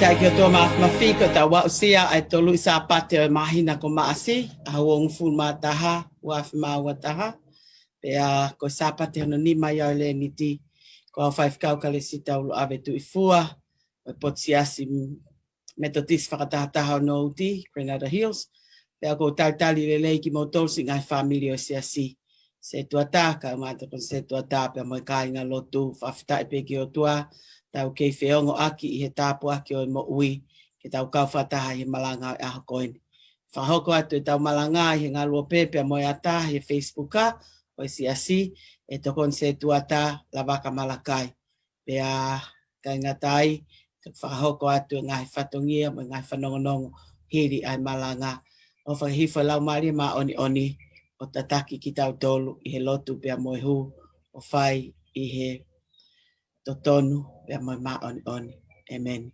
Tai ki o tō mawhi ko ta wau sia ai tolu sa pate o mahina ko maasi a wong fu mataha wa fima wataha pe a ko sa pate no ni mai o le niti ko 5 kau kale sita ulo ave tu ifua o potsiasi metodist whakatahataha no uti Grenada Hills pe a ko tautali le lei ki mo tolsi ngai family o siasi se tuata ka mata kon se tuata pe mo kai nga lotu whafta pe ki o tua tau kei whiongo aki i he tāpu aki o mo ui, ke tau kauwhataha i malanga i aho koini. Whahoko atu i tau malanga i he ngā lua pepe a moe ata i Facebooka, o isi asi, e tokon se tuata la waka malakai. Pea kai ngatai, whahoko atu i ngai whatongia, mo ngai whanongonongo, hiri ai malanga. O whahifa lau mari ma oni oni, o tataki ki tau tolu i he lotu pea moe hu, o whai i he totonu pea moe ma oni oni. Amen.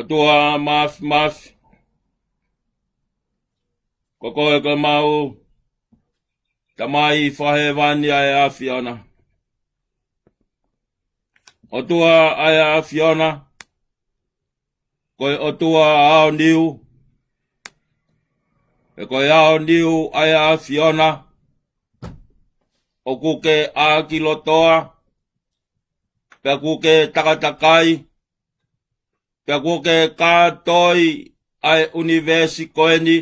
Tua mas koko e ka mau tamai whahe wani ai a Fiona. O tua ai a Fiona koe o tua ao niu e koe ao niu ai a Fiona o kuke a kilotoa pe kuke takatakai pea kuke kātoi ai universi koeni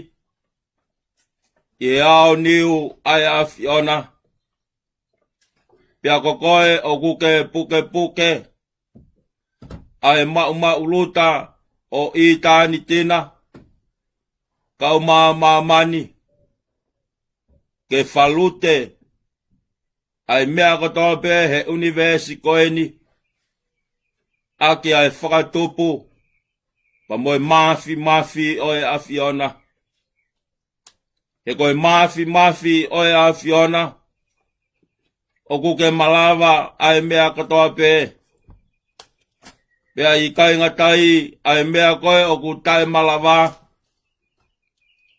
i ao niu ai a Fiona. Pea kokoe o kuke puke puke ai mau luta o i tāni tina kau mamani ke falute ai mea kotoa pe he universi koeni aki ai whakatupu Pa moe mafi o e Awhiona. He koe mafi o e Awhiona. O kuke malawa ai mea katoa pe. Pea I kainga tai ai mea koe o ku tai malawa.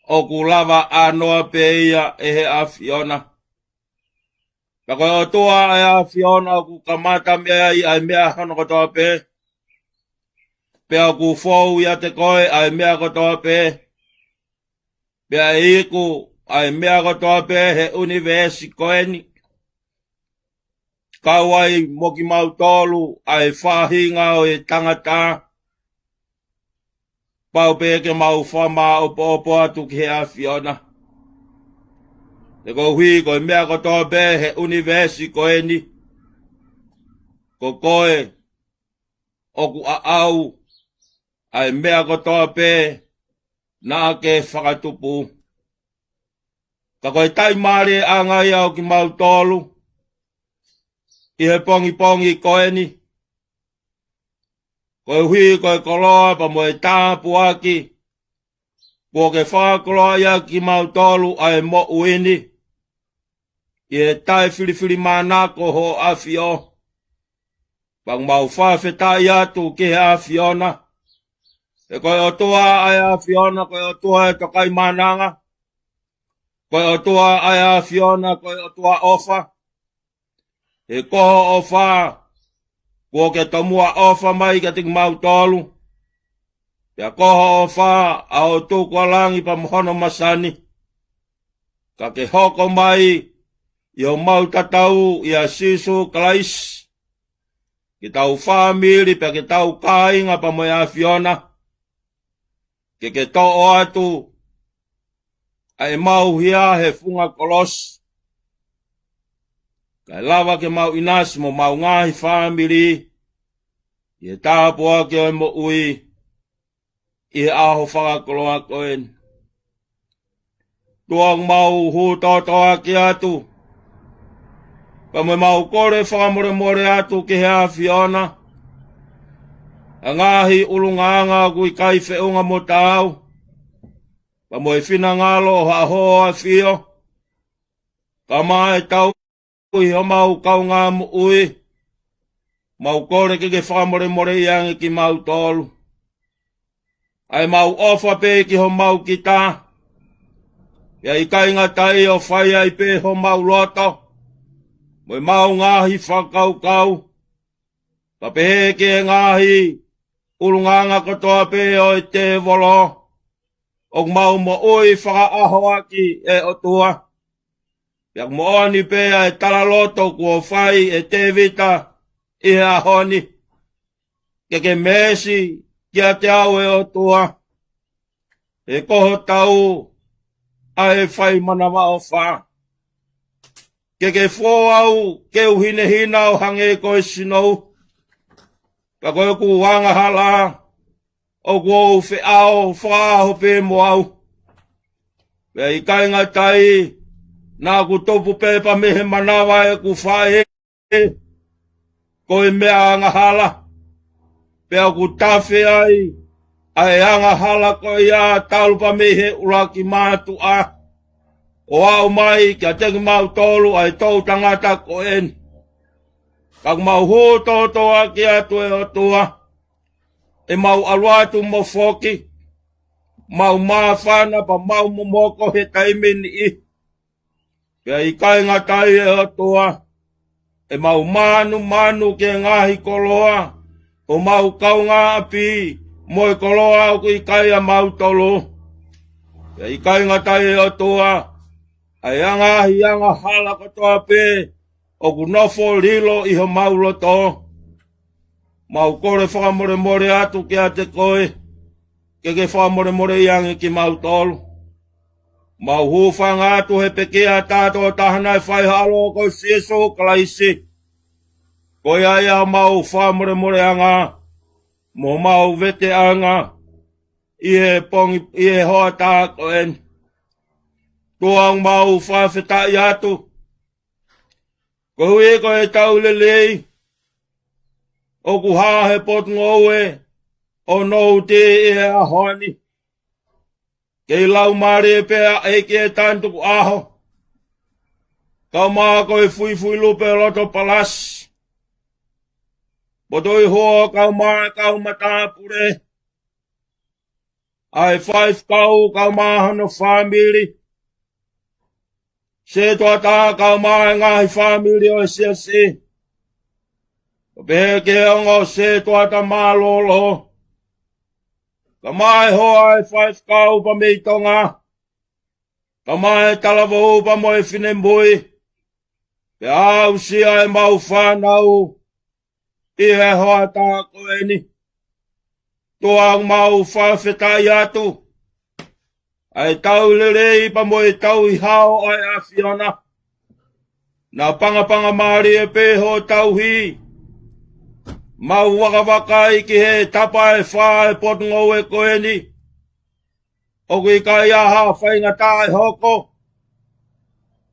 O ku lava anoa pe ia e he Awhiona. Ka koe o tua ai Awhiona o ku kamata mea I ai mea hano katoa pe. Pea ku fōu ia te koe ai mea katoa pe. Pea iku ai mea katoa pe he universi koeni. Kauai moki mau tolu ai whahinga o e tangata. Pau pe ke mau whama opo atu ki he Awhiona. Te ko hui ko mea katoa pe he universi koeni. Ko koe oku a au ai mea katoa pe na ke whakatupu. Ka koe tai maare angai au ki mau tolu. I he pongi koeni. Koe hui koe koloa pa moe tāpu aki. Kua ke whakoloa ia ki mau tolu ai mo uini. I he tai whiriwhiri manako ho Awhio. Pang mau whawhetai atu ki he Awhiona. E koe o tua ai Awhiona, koe o tua e tokai mananga. Koe o tua ai Awhiona, koe o tua ofa. E koho ofa, kua ke tomua ofa mai ka tik mau tolu. Pea koho ofa, a o tūkua langi pa mohono masani. Ka ke hoko mai, I o mau tatau I a sisu klais. Ki tau whamiri pe ke tau kāinga pa moe Awhiona. Ke to'o atu. Ai mau hia he funga kolos. Kai lava ke mau inas mo mau ngahi whamiri. I e tāpua ke oi mo ui. I he aho whakakoloa koen. Tuang mau hūtotoa ki atu. Pa me mau kore whakamore atu ki he Awhiona. A ngahi ulunganga kui kai whiunga mo tau. Pa moe whina ngalo ha hoa whio. Ka mai tau i ho mau kaunga mo ui. Mau kore ke whakamore iangi ki mau tolu. Ai mau ofa pe ki ho mau kita. Ia I kainga tai o whai ai pe ho mau loto. Moe mau ngahi whakau. Pa pehe ke ngahi. Ulunganga katoa pe o I te volo. O mau mo ui whakaaho aki e o tua. Piak mo oni pe e talaloto kua whai e te vita I he ahoni. Ke mesi kia te au e o tua. E koho tau a e whai manawa o wha. Ke fō au ke uhine hina o hange koe sinou. Ka koe ku wanga hala. O kua uwhi ao whaaho pe mo au. Pea I kainga tai. Nā ku topu pepa mehe manawa e ku whae. Koe mea anga hala. Pea ku tawhi ai. Ai anga hala koe ia taupa mehe uraki mātu a. O au mai kia teki mau tolu ai tau tangata koen. Kak mau hūtotoa ki atu e o tua. E mau aluatu mo foki. Mau maafana pa mau momoko he taimini I. Pea I kainga tai e o tua. E mau manu ke ngahi koloa. O mau kaunga api. Moe koloa au ku I kaia mau tolu. Pea I kainga tai e o tua. Ai angahi anga hala katoa pe. O ku nofo lilo I ho mau loto. Mau kore whakamore atu ki a te koe. Ke whakamore iangi ki mau tolu. Mau hūwhanga atu he pekea tātou tahana e whai halo ko sieso kalaisi. Koe ai a mau whakamore anga. Mo mau vete anga. I he hoa tā koen. Tuang mau whawhetai atu. Ko hui ko e tau lelei. O ku haa he pot ngoe. o no te e a honi. Kei lau mare pea e ke tantu aho. Kau maa koe fui lupe loto palas. Botoi hoa kau maa kau matapure. Ai 5 kau maa hano family. Se toa tā kau maa ngahi family o sia si. Pehe ke ongo se toa ta maa lolo. Ka mai hoa e 5 kau pa mei tonga. Ka mai talavo pa mo e fine mbui. Pe au sia e mau whanau. I he hoa tā koe ni. Toa mau whawhetai atu. Ai tau lerei pa mo e tau i hao ai a Fiona. Nā panga maari e peho tau hi. Mau waka i ki he tapa e wha e potungo e koe ni. Oku i kai aha whainga tā e hoko.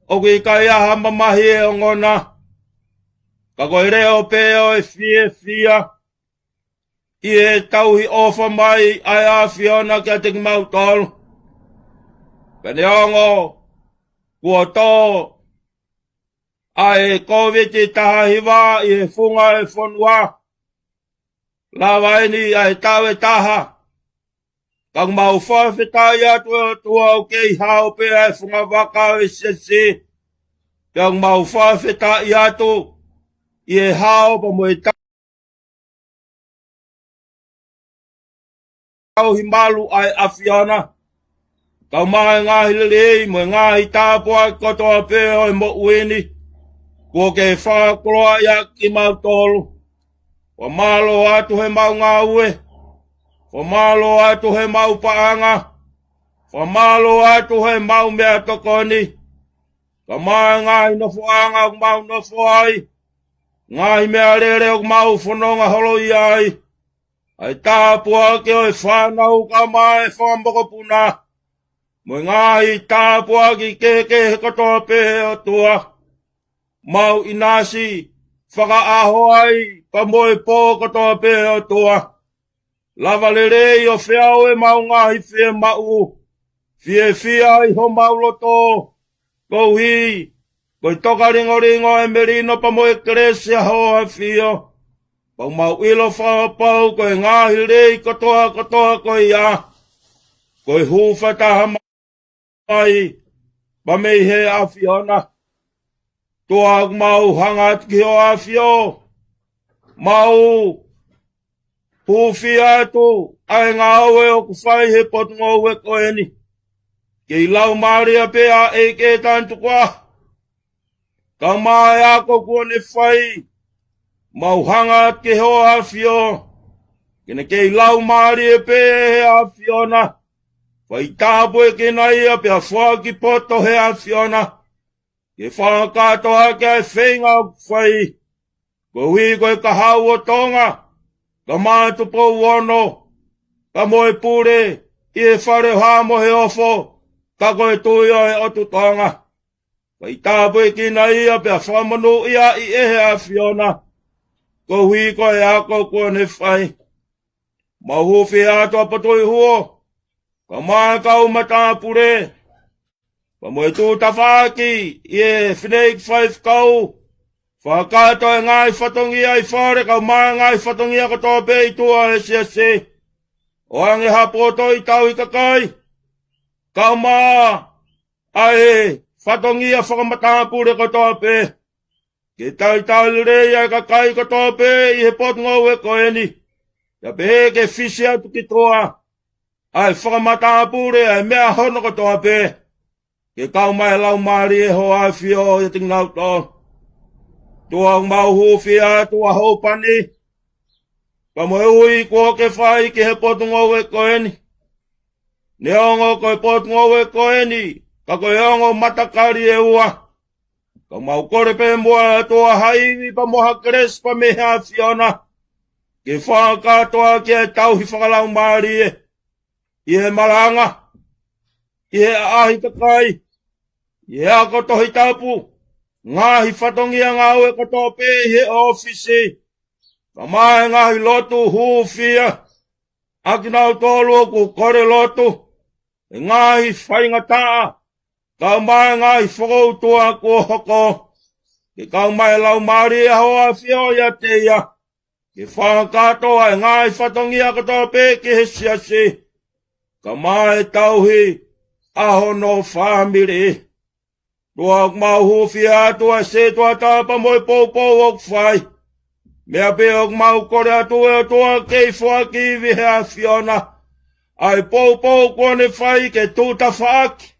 Oku i kai aha mamahi e ongona. Ka koe reo peo e fia. I he tauhi ofa mai ai a Fiona kia tiki mau tolu. Pene ongo, kua tō. Ai COVID i taha hiwa i he funga e whanua. Lawa ini ai tau e taha. Kang mau whawhetai atu e tua o kei hao pe ai funga waka e sesi. Kang mau whawhetai atu i he hao pa mo e tau hi malu ai a Fiona. Kau mai ngahi lelei mo ngahi tāpua kotoa peo e mo uini. Kua ke whakoloa ia ki mau tolu. Wa malo atu he mau ngā ue. Wa malo atu he mau paanga. Wa malo atu he mau mea tokoni. Ka mai ngahi no fuanga o mau no fuai. Ngahi mea rere o mau whanonga holo iai. Ai tāpua ke oi whanau ka mai whamboko puna. Mo ngahi tāpua ki keke he katoa pehe o tua. Mau inasi whaka aho ai pa moe pō katoa pehe o tua. Lava lerei o whiau e mau ngahi whie mau. Whie ai ho mau loto. Kou hi. Koi toka ringo e merino pa moe kresi a hoa whio. Pau mau ilo whapau koe ngahi rei katoa koe ia. Koe hūwhataha mai. Pa mei he a Fiona. Toa mau hangat ki o a Fio. Mau huwhi atu. Ai ngā oe o ku whai he potungo ue koe ni. Kei lau maria pea e ke tantu kwa. Ka mai ako kuone whai. Mau hangat ki ho a Fio. Kena kei lau maria pea he a Fiona. Wai tāpu e kena ia pia whaki poto he a Fiona. Ke whakatoa ke ai whenga o whai. Ko hui koe ka hau o tonga. Ka mātu po wono. Ka moe pure. I e whare hā mohe ofo. Ka koe tui o e otu tonga. Wai tāpu e kena ia pia whamanu ia i ehe a Fiona. Ko hui koe ako kone whai. Mahuwhi ato patoi huo. Ka mai kau matapure. Pa moe tū tawhaki, i e whinei 5 kau. Whakato e ngai whatongi ai whare, kau mai ngai whatongi a katoa pei tua e se. O ange hapoto i tau i kakai. Kau maa, ai whatongi a whakamatapure katoa pe. Ke tau rei ai kakai katoa pe i he potungo e koe ni. Ia pehe ke whisi atu ki toa. Ai whakamatapure ai mea hono katoa pe. Ke kau mai lau maari e ho ai Fio i ting nau tō. Tua mau huwhia tua haupani. Pa moe ui kua ke whai ke he potungo e koe ni. Ne ongo koe potungo e koe ni. Ka koe ongo matakari e ua. Ka mau kore pe mua tua haiwi pa moha kres pa meha Fiona. Ke whakatoa ke tauhi whakalau maari e. I he malanga. I he ahi kakai. I he ako tohi tapu. Ngahi whatongi a ngā ue katoa pe he ofisi. Ka mai ngahi lotu huwhia. Aki nau tolu ku kore lotu. E ngahi whainga taa. Kau mai ngahi whakoutua ku hoko. Ke kau mai lau maari a hoa whio ia te ia. Ke whakatoa e ngahi whatongia katoa pe ki he siasi. Ka mai tauhi aho no whamiri. Tua mau huwhi atua se tua tapa moi poupou ok whai. Mea pe ok mau kore atua e tua kei whaki vihe a Fiona. Ai poupou kone whai ke tuta whaki.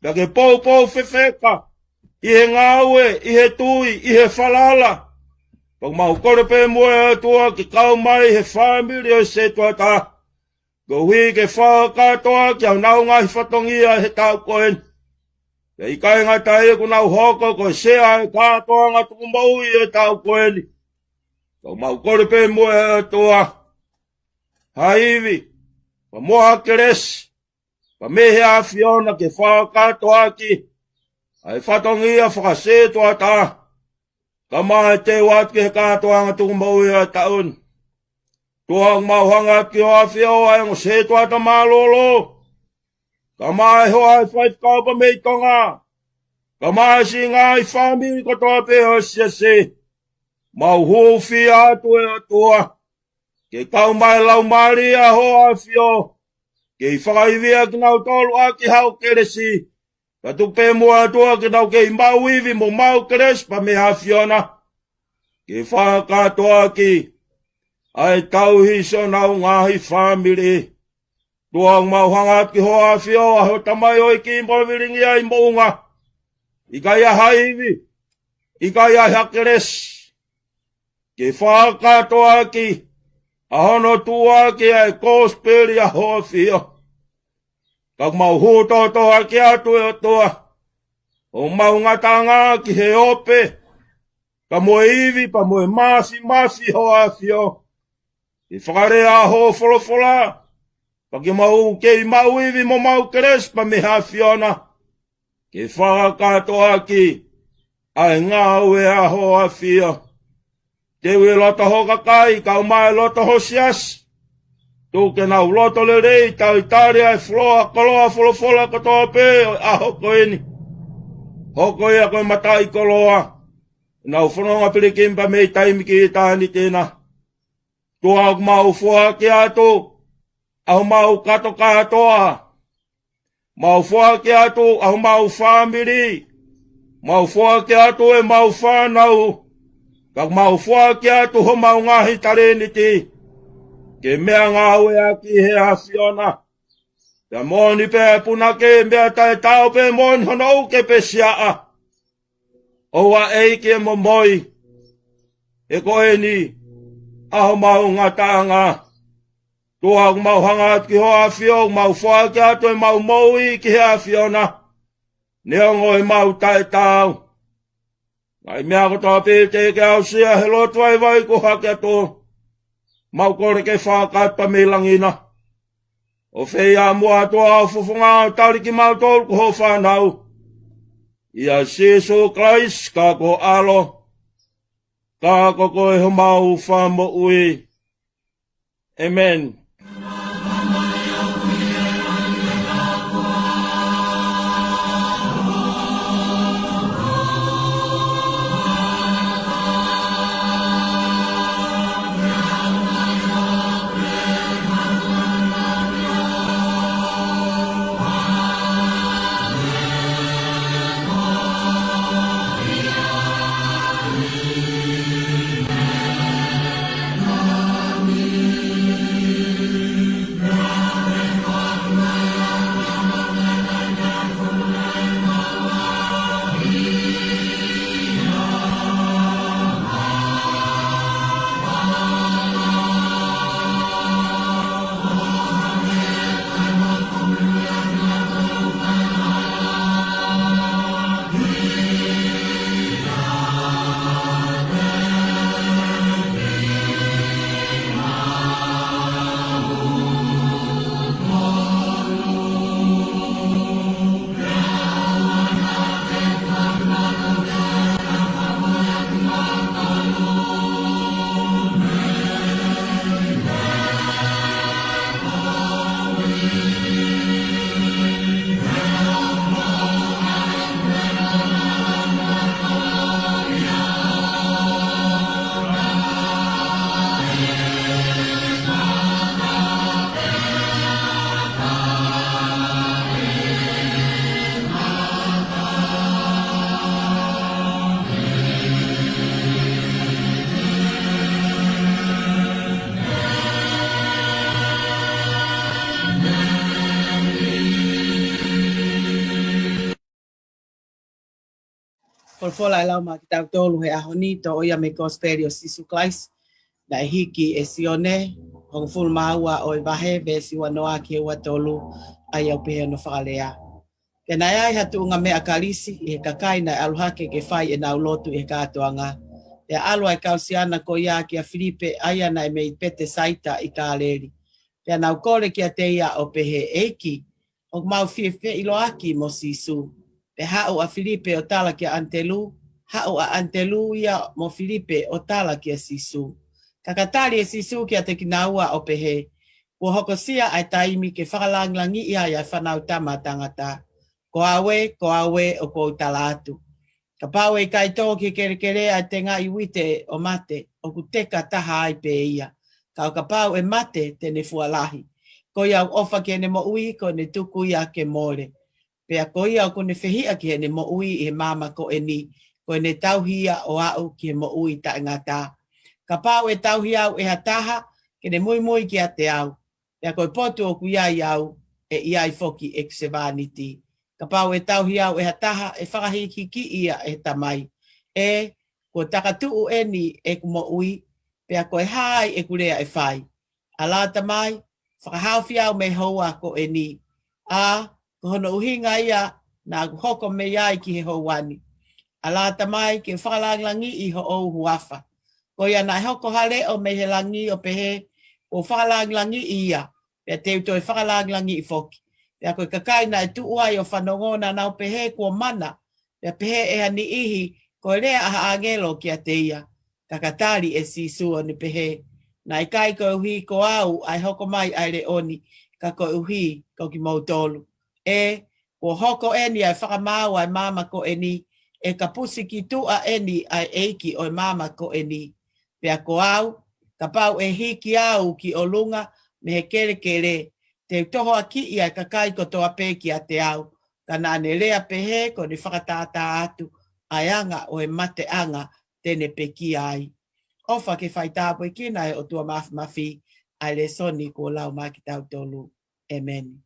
Pea ke poupou whewheka. Ihe ngaue, ihe tui, ihe whalala. Pak mau kore pe moe atua ki kau mai he whamiri o se tua ta. Ko hui ke whakatoa ki au nau ngahi whatongia he tau koen. Ke i kai ngatai ku nau hoko ko sea e katoa ngā tukumbau i e tau koeni. Ko mau kore pe moe atua. Haivi, pa moha keresi, pa mehe a Fiona ke whakatoa ki. Ai whatongia whakase toa ta. Ka mai te wat ke he katoa ngā tukumbau i e taun. Tua mau hanga ki hoa whio ai ngo se tua ta malolo. Ka mai hoa ai whai kaupa mei tonga. Ka mai si ngai whamiri ko toa pe ho siase. Mau huwhi atu e atua. Ke kau mai lau mari a hoa whio. Ke i whakaivia ki nau tolu a ki hau keresi. Ka tupe mua atua ki nau ke i mau iwi mo mau keres pa me ha Fiona. Ke whakatoa ki. Ai tau hiso nau ngahi whamiri. Tuang mau hangat ki hoa whio aho tamai oi ki mboviringi ai mounga. Ika ia haivi. Ika ia hakeres. Ke whakatoa ki. Ahono tua ki ai kosperi a hoa whio. Kak mau hutotoa ki atu e toa. O mau ngatanga ki he ope. Ka moe iwi pa moe masi hoa whio. I whakarea ho wholofola. Paki mau kei mau iwi mo mau keres pa me ha Fiona. Ke whakatoa ki. Ai ngā ue a hoa whio. Te ue loto ho kakai, kau mai loto ho sias. Tūke nau loto le rei, tau i tari ai floa, koloa wholofola katoa pe, a hoko eni. Hoko ia koe matai koloa. Nau whanonga pirikimpa mei taimiki i tāni tēnā. Tua mau fua ki atu, au mau kato katoa. Mau fua ki atu, au mau whamiri. Mau fua ki atu e mau whanau. Kak mau fua ki atu ho mau ngahi tareniti. Ke mea ngāwe a ki he a Fiona. Te moni pe punake mea tae tau pe moni honou ke pe siaa. Owa eike mo moi. E koe ni. Aho mau ngatanga. Tua mau hangat ki hoa whio, mau whaa ki ato e mau moui ki hea Fiona. Neongo e mau tae tau. Ngai mea kotoa pēte ke au sia he lotu ai vai ko hake ato. Mau kore ke whakata me langina. O whea mua toa au fufunga tariki mau tolu ko ho whanau. Ia Jesu Christ ka ko alo. Ka koko e ho mau whamo ui. Amen. Por fola lau ma ki tau tolu he ahonito o ia me kosperio sisu klais. Na hiki e sione, hong ful maua o i vahe ve si wanoa ki e watolu ai au pehe no whakalea. Ke nai ai hatu unga mea kalisi i he kakai na aluhake ke whai e nau lotu i he kātoanga. E alua e kausiana ko ia ki a Filipe aia na e mei pete saita i ka aleri. Pea nau kore ki a teia o pehe eiki, o mau fie ilo aki mo sisu. Pe hau a Filipe o tala ki a Antelu, hau a Antelu ia mo Filipe o tala ki a sisu. Kakatari e sisu ki a te kinaua o pehe. Kua hokosia ai taimi ke whakalanglangi ia ia whanau tama tangata. Ko awe o ko utala atu. Ka pau e kai tō ki kere ai te ngā iwite o mate o ku teka taha ai pe ia. Ka pau e mate te ne fualahi. Ko ia ofa ke ne mo ui ko ne tuku ia ke mole. Pea ko ia ko ne whehia ki ne mo ui i he mama ko e ni. Ko ne tauhia o au ki he mo ui ta ngata. Ka pau e tauhia au e hataha ke ne mui ki a te au. Pea ko e potu o ku ia i au e ia i foki e ksevaniti. Ka pau e tauhia au e hataha e whakahiki ki ia e tamai. E ko takatuu e ni e kumo ui. Pea ko e hai e kurea e whai. A la tamai, whakahauwhi au me hoa ko e ni. A ko hono uhinga ia na hoko me iai ki he houani. A la tamai ke whakalanglangi i ho ou huafa. Ko ia na hoko hale o me he langi o pehe o whakalanglangi ia. Pea teu toi whakalanglangi i foki. Pea koe kakai na e tuuai o whanongona nau pehe kua mana. Pea pehe e hani ihi ko rea aha angelo ki a te ia. Kakatari e sisu o ni pehe. Na i kai ko uhi ko au ai hoko mai ai re oni. Ka ko uhi ko ki mautolu. E ko hoko eni ai whakamau ai mama ko eni. E ka pusi ki tua eni ai eiki o mama ko eni. Pea ko au, ka pau e hiki au ki o lunga me he kere. Te toho a ki i ai kakai ko toa peki a te au. Ka nane lea pehe ko ni whakatata atu. Ai anga o e mate anga tene peki ai. Ofa ke whai tāpoi kina e o tua mafi ai le soni ko lau maki tau tolu. Amen.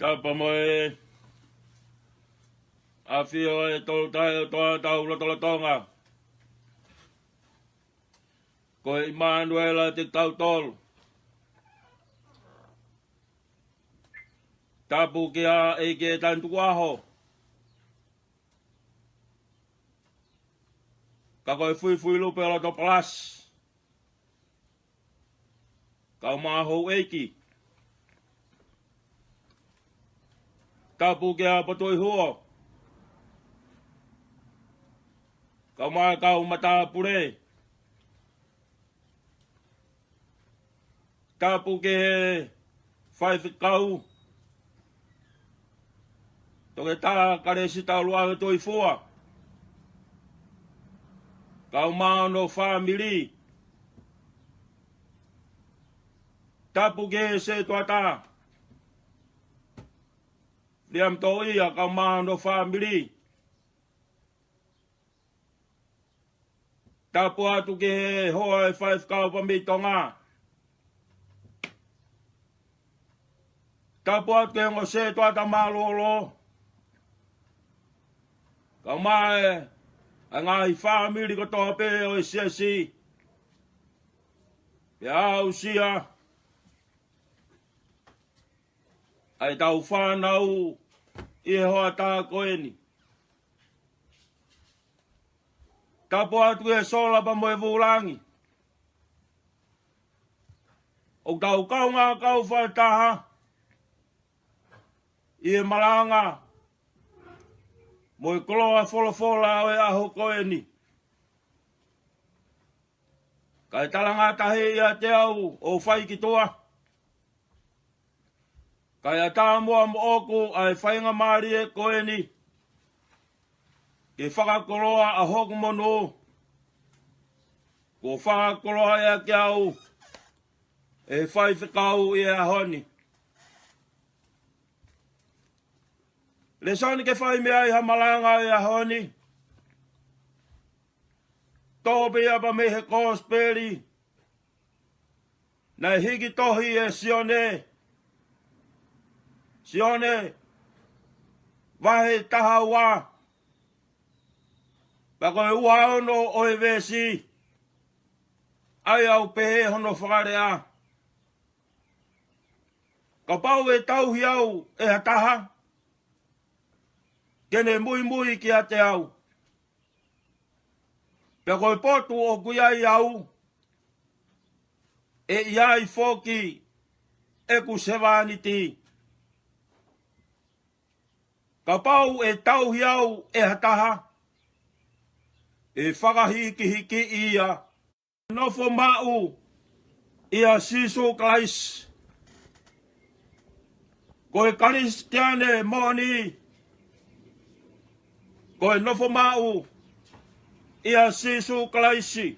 tapa mo afio tolu tayo tau lotolotonga. Ko Emmanuel te tau tol. Tapu kia ke tantu aho. Ka koe fui lupe lo to plus. Ka maho eki. Tapu kia patoi huo. Ka maa kau mata pure. Tapu ke fai kau. Toke tā kare si tau lua toi fua. Kau maa no family. Tapu ke se tua tā. Liam to ia kau maa no family. Tapu atu ke hoa e 5 kau pamitonga. Tapu atu ke ngo se tua ta maa lolo. Kau mai angai family ko tope o sesi. Ya usia. Ai tau whanau i hoa tā koe ni. Tapu atu e sola pa moe vulangi. O tau kau ngā kau whaitaha. I e malanga. Moi koloa fola o e aho koe ni. Kai talanga tahe ia te au o whai ki toa. Kai a tā mua mo oku ai whainga maari e koe ni. Ke whakakoloa a hoku mono. Ko whakakoloa ea ki au. E whai whikau i e ahoni. Le soni ke whai mea i ha malanga i a honi. Tōpe apa me he kōsperi. Nei hiki tohi e sione. Sione. Wahe taha wā. Pako e ua ono o e vesi. Ai au pehe hono whakarea. Ka pau e tauhi au e ha taha. Kene mui ki a te au. Pea koe potu o kuiai au. E iai foki e ku sevaniti. Ka pau e tauhi au e hataha. E whakahiki ia. Nofo mau ia siso kais. Koe karistiane moni. Koe nofo mau ia sisu kalaisi.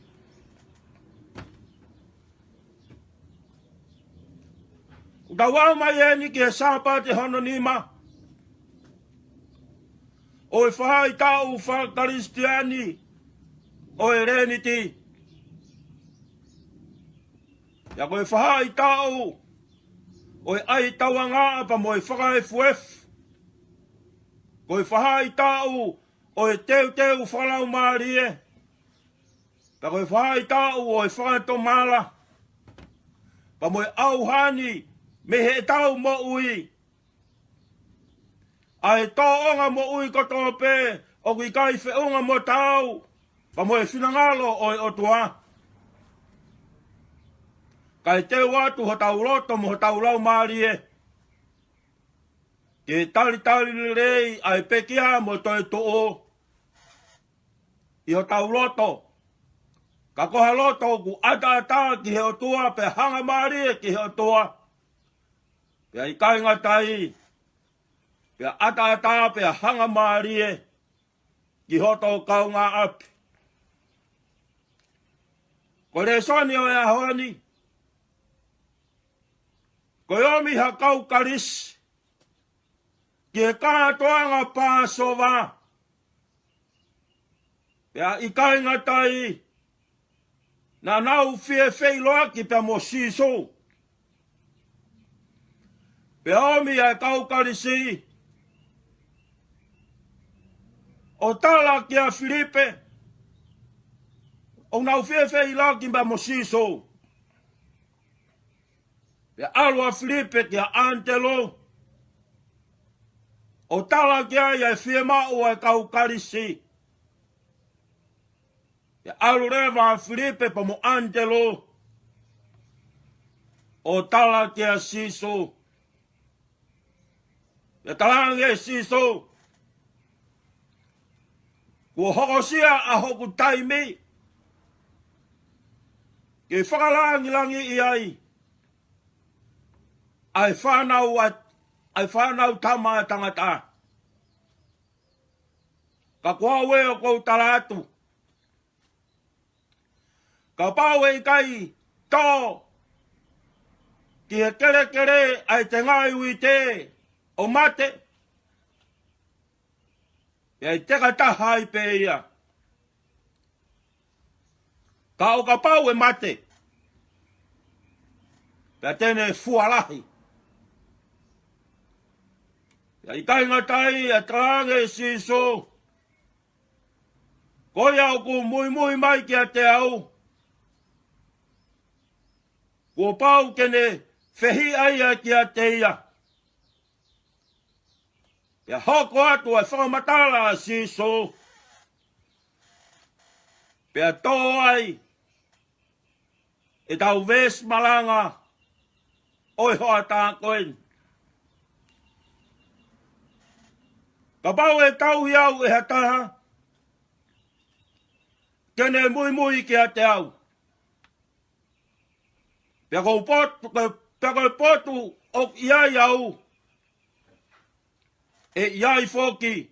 Dawa mai e ni ke sapa te hono nima. O e whai tau wha karistiani. O e reniti. Ia koe whai tau. O e ai tauanga apa mo e whakae fuef. Koe whai tau. O e teu whalau maarie. Pa koe whai tau o e whakato mala. Pa mo e auhani me he tau mo ui. Ai tō onga mo ui koto pe. O kui kai whiunga mo tau. Pa mo e whinangalo o e otua. Kai teu atu ho tau loto mo ho tau lau maarie. Ke tali rei ai pekia mo toi to'o. I ho tau loto. Ka koha loto ku ata ki he otua pe hanga maari ki he otua. Pe ai kainga tai. Pe ata pe hanga maari ki hoto kaunga api. Ko re soni o e ahoni. Ko yomi ha kau karis. Ki e kātoanga pāsova. Pea i kainga tai. Na nau fie feiloa ki pea mo siso. Pe omi ai kaukarisi. O tala kia Filipe. O nau fefe i laki ba mosiso. Pe alua Filipe kia Antelo. O tala kia ia fiema o ai kaukarisi. Pe alu reva Filipe pa mo Antelo. O tala kia siso. Pe talange siso. Kua hokosia a hoku taimi. Ke whakalangi i ai. Ai whanau tama tangata. Ka kua we o kou talatu. Ka pawe i kai tō. Ki he kere ai te ngai ui te o mate. Ia i teka taha i pe ia. Ka o ka pau e mate. Pea tene fualahi. Ia i kai ngatai a tarange siso. Koi au ku mui mai ki a te au. Kua pau kene fehi aia ki a te ia. Ia hoko atu ai whakamatala a siso. Pea tō ai. E tau ves malanga. Oi hoa tā koen. Ka pau e tau iau e hataha. Kene mui ki a te au. Pea kou potu o iai au. E iai foki.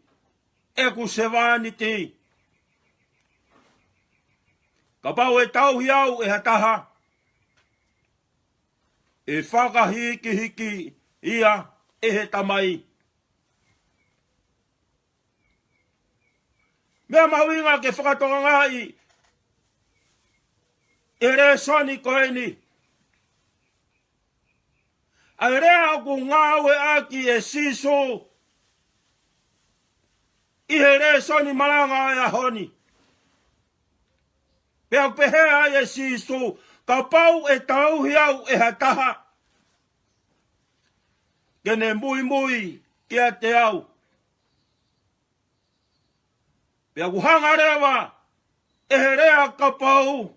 E ku sevani ti. Ka pau e tau hiau e hataha. E whakahiki ia e he tamai. Mea mawinga ke whakatonga ngai. E re soni koeni. Ai rea ku ngawe aki e siso. I he re soni malanga e ahoni. Pea pehea e siso. Ka pau e tau hiau e hataha. Kene mui ki a te au. Pea ku hanga rewa. E he rea ka pau.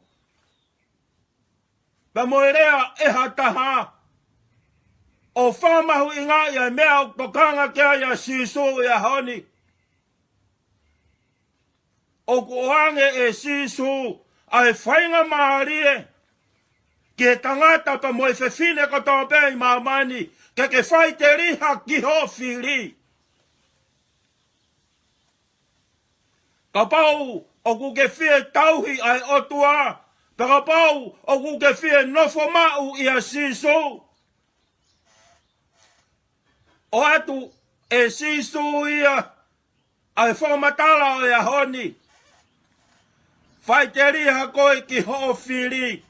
Pea mo e rea e hataha. O whamahu i ngā ia mea o tokanga kia ia siso ia honi. O kuange e siso ai whainga maarie. Ke tangata pa mo e whewhine ko tō pēi mamani. Ke whai te riha ki ho whiri. Ka pau o ku ke whie tauhi ai otua. Pa ka pau o ku ke whie nofo mau ia siso. O atu e sisu ia ai whakamatala o ia honi. Whai te riha koe ki ho whiri.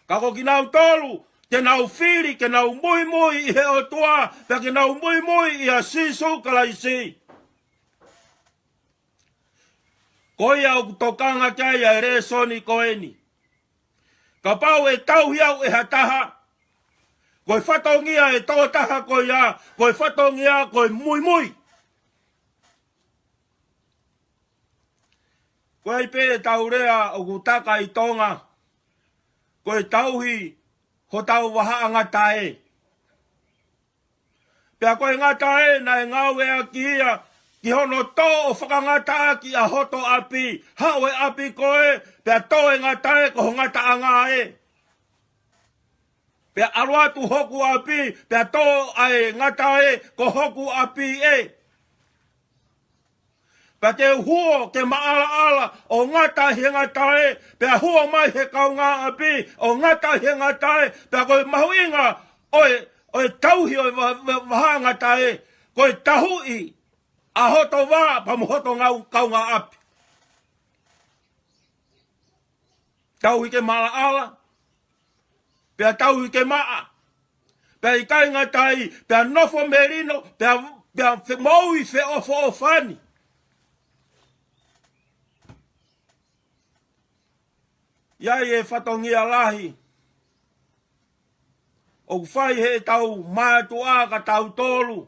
Ka ko ki nau tolu, ke nau whiri, ke nau mui i he o tua, pe ke nau mui i a sisu kalaisi. Koe au tokanga kia ia e re soni koeni. Ka pau e tau hiau e hataha. Koe whatongia e tō taha koe ia, koe whatongia koe mui. Koe i pē tau rea o kutaka i tonga. Koe tauhi ho tau waha ngatae. Pea koe ngatae na e ngawe a ki ia, ki hono tō o whakangata ki a hoto api. Hawe api koe, pea tō e ngatae ko ho ngata anga e. Pea aruatu hoku api, pea tō ai ngatae ko hoku api e. Pea te huo ke maala o ngata he ngatae, pea huo mai he kaunga api, o ngata he ngatae, pea koe mahuinga, oe tauhi oe waha ngatae, koe tahui, a hoto wā, pamu hoto ngau kaunga api. Tauhi ke maala, Pea tau i ke maa. Pea i kai ngatai, pea nofo merino, pea mou i fe ofo o fani. Iai e whatongia lahi. O whai he tau mātua ka tau tolu.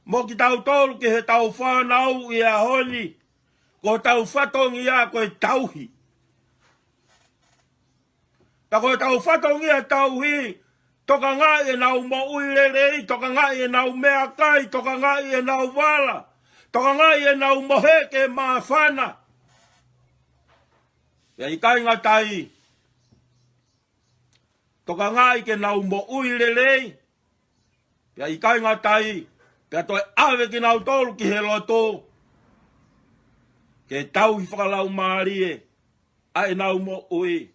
Mo ki tau tolu ki he tau whanau i a honi. Ko tau whatongia koe tauhi. Ta koe tau whatongia tauhi. Toka ngai e nau mo uirerei. Toka ngai e nau mea kai. Toka ngai e nau wala. Toka ngai e nau moheke maa whana. Ia i kai ngatai. Toka ngai ke nau mo uirerei. Ia i kai ngatai. Pea toi awe ki nau tolu ki he loto. Ke tau hi whakalau maarie. Ai nau mo ui.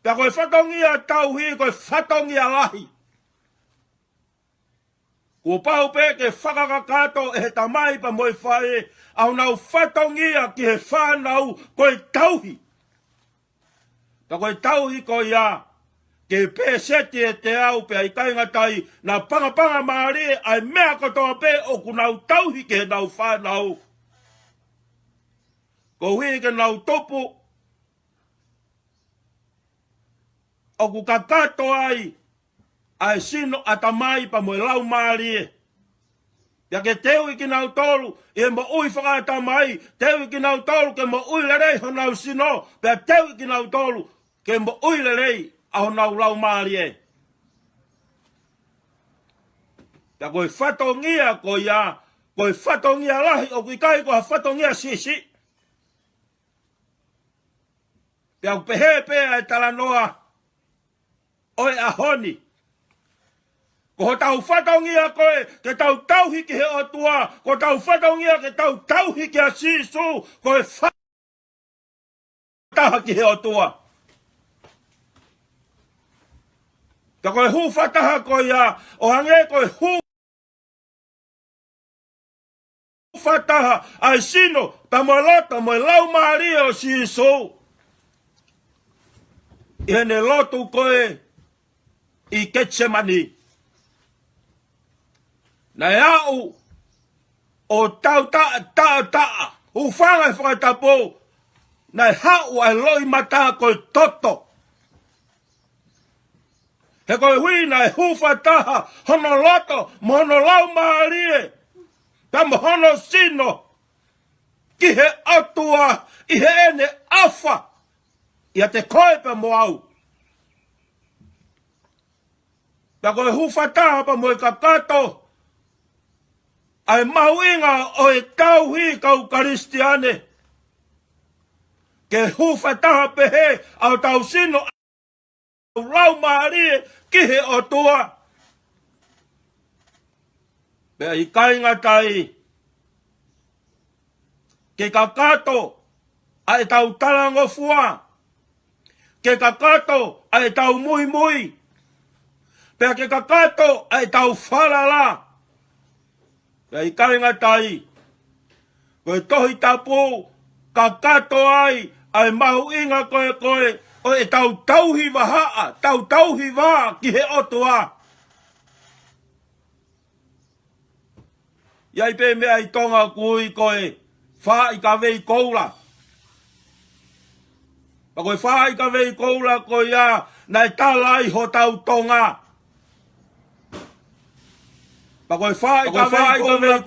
Pea koe whatongia tau hi, koe whatongia lahi. Kua pau pe ke whakakakato e he tamai pa moi whae. Au nau whatongia ki he whanau koe tauhi. Pea koe tauhi koe ia. Ke pe seti e te au pe ai kai ngatai na panga maari ai mea kotoa pe o ku nau tauhi ke nau whanau. Ko hui ke nau topu o ku kakato ai ai sino atamai pa mo lau maari e. Pea ke teu iki nau tolu e mo ui whakatamai. Teu iki nau tolu ke mo ui lerei ho nau sino. Pea teu iki nau tolu ke mo ui lerei au nau lau maari e. Pea koe whatongia ko ia. Koe whatongia lahi o kui kai koe whatongia sisi. Pea pehe pea e tala noa. Oe a honi. Ko tau whatongia koe ke tau tauhi ki he otua. Ko tau whatongia ke tau tauhi ki a sisu. Koe whataha ki he otua. Ka koe hu whataha koe ia. O hange koe hu whataha. Ai sino ta mo lota mo lau maari o sisu. I ne lotu koe i Getsemani. Na iau o tau taa. Ufanga e whakatapo. Na hau ai loi mata koe toto. He koe hui na e hufataha. Hono loto. Mohono lau maarie. Ta mohono sino. Ki he atua. I he ene afa. Ia te koe pe mo au. Ta koe hufataha pa mo e kakato. Ai mauinga o e tauhi kau karistiane. Ke hufataha pehe au tau sino au lau maarie ki he o tua. Pea i kai ngatai. Ke kakato ai tau talangofua. Ke kakato ai tau mui. Pea ke kakato ai tau whalala. Pea i kai ngatai. Koe tohi tapu kakato ai mahu inga koe. O e tau tauhi wahaa. Tau tauhi waa ki he otua. Iai pe mea i tonga kui koe. Wha i ka vei koula. Pa koe wha i ka vei koula koe ia. Nai talai ho tau tonga. Pa koe wha i ka vei koula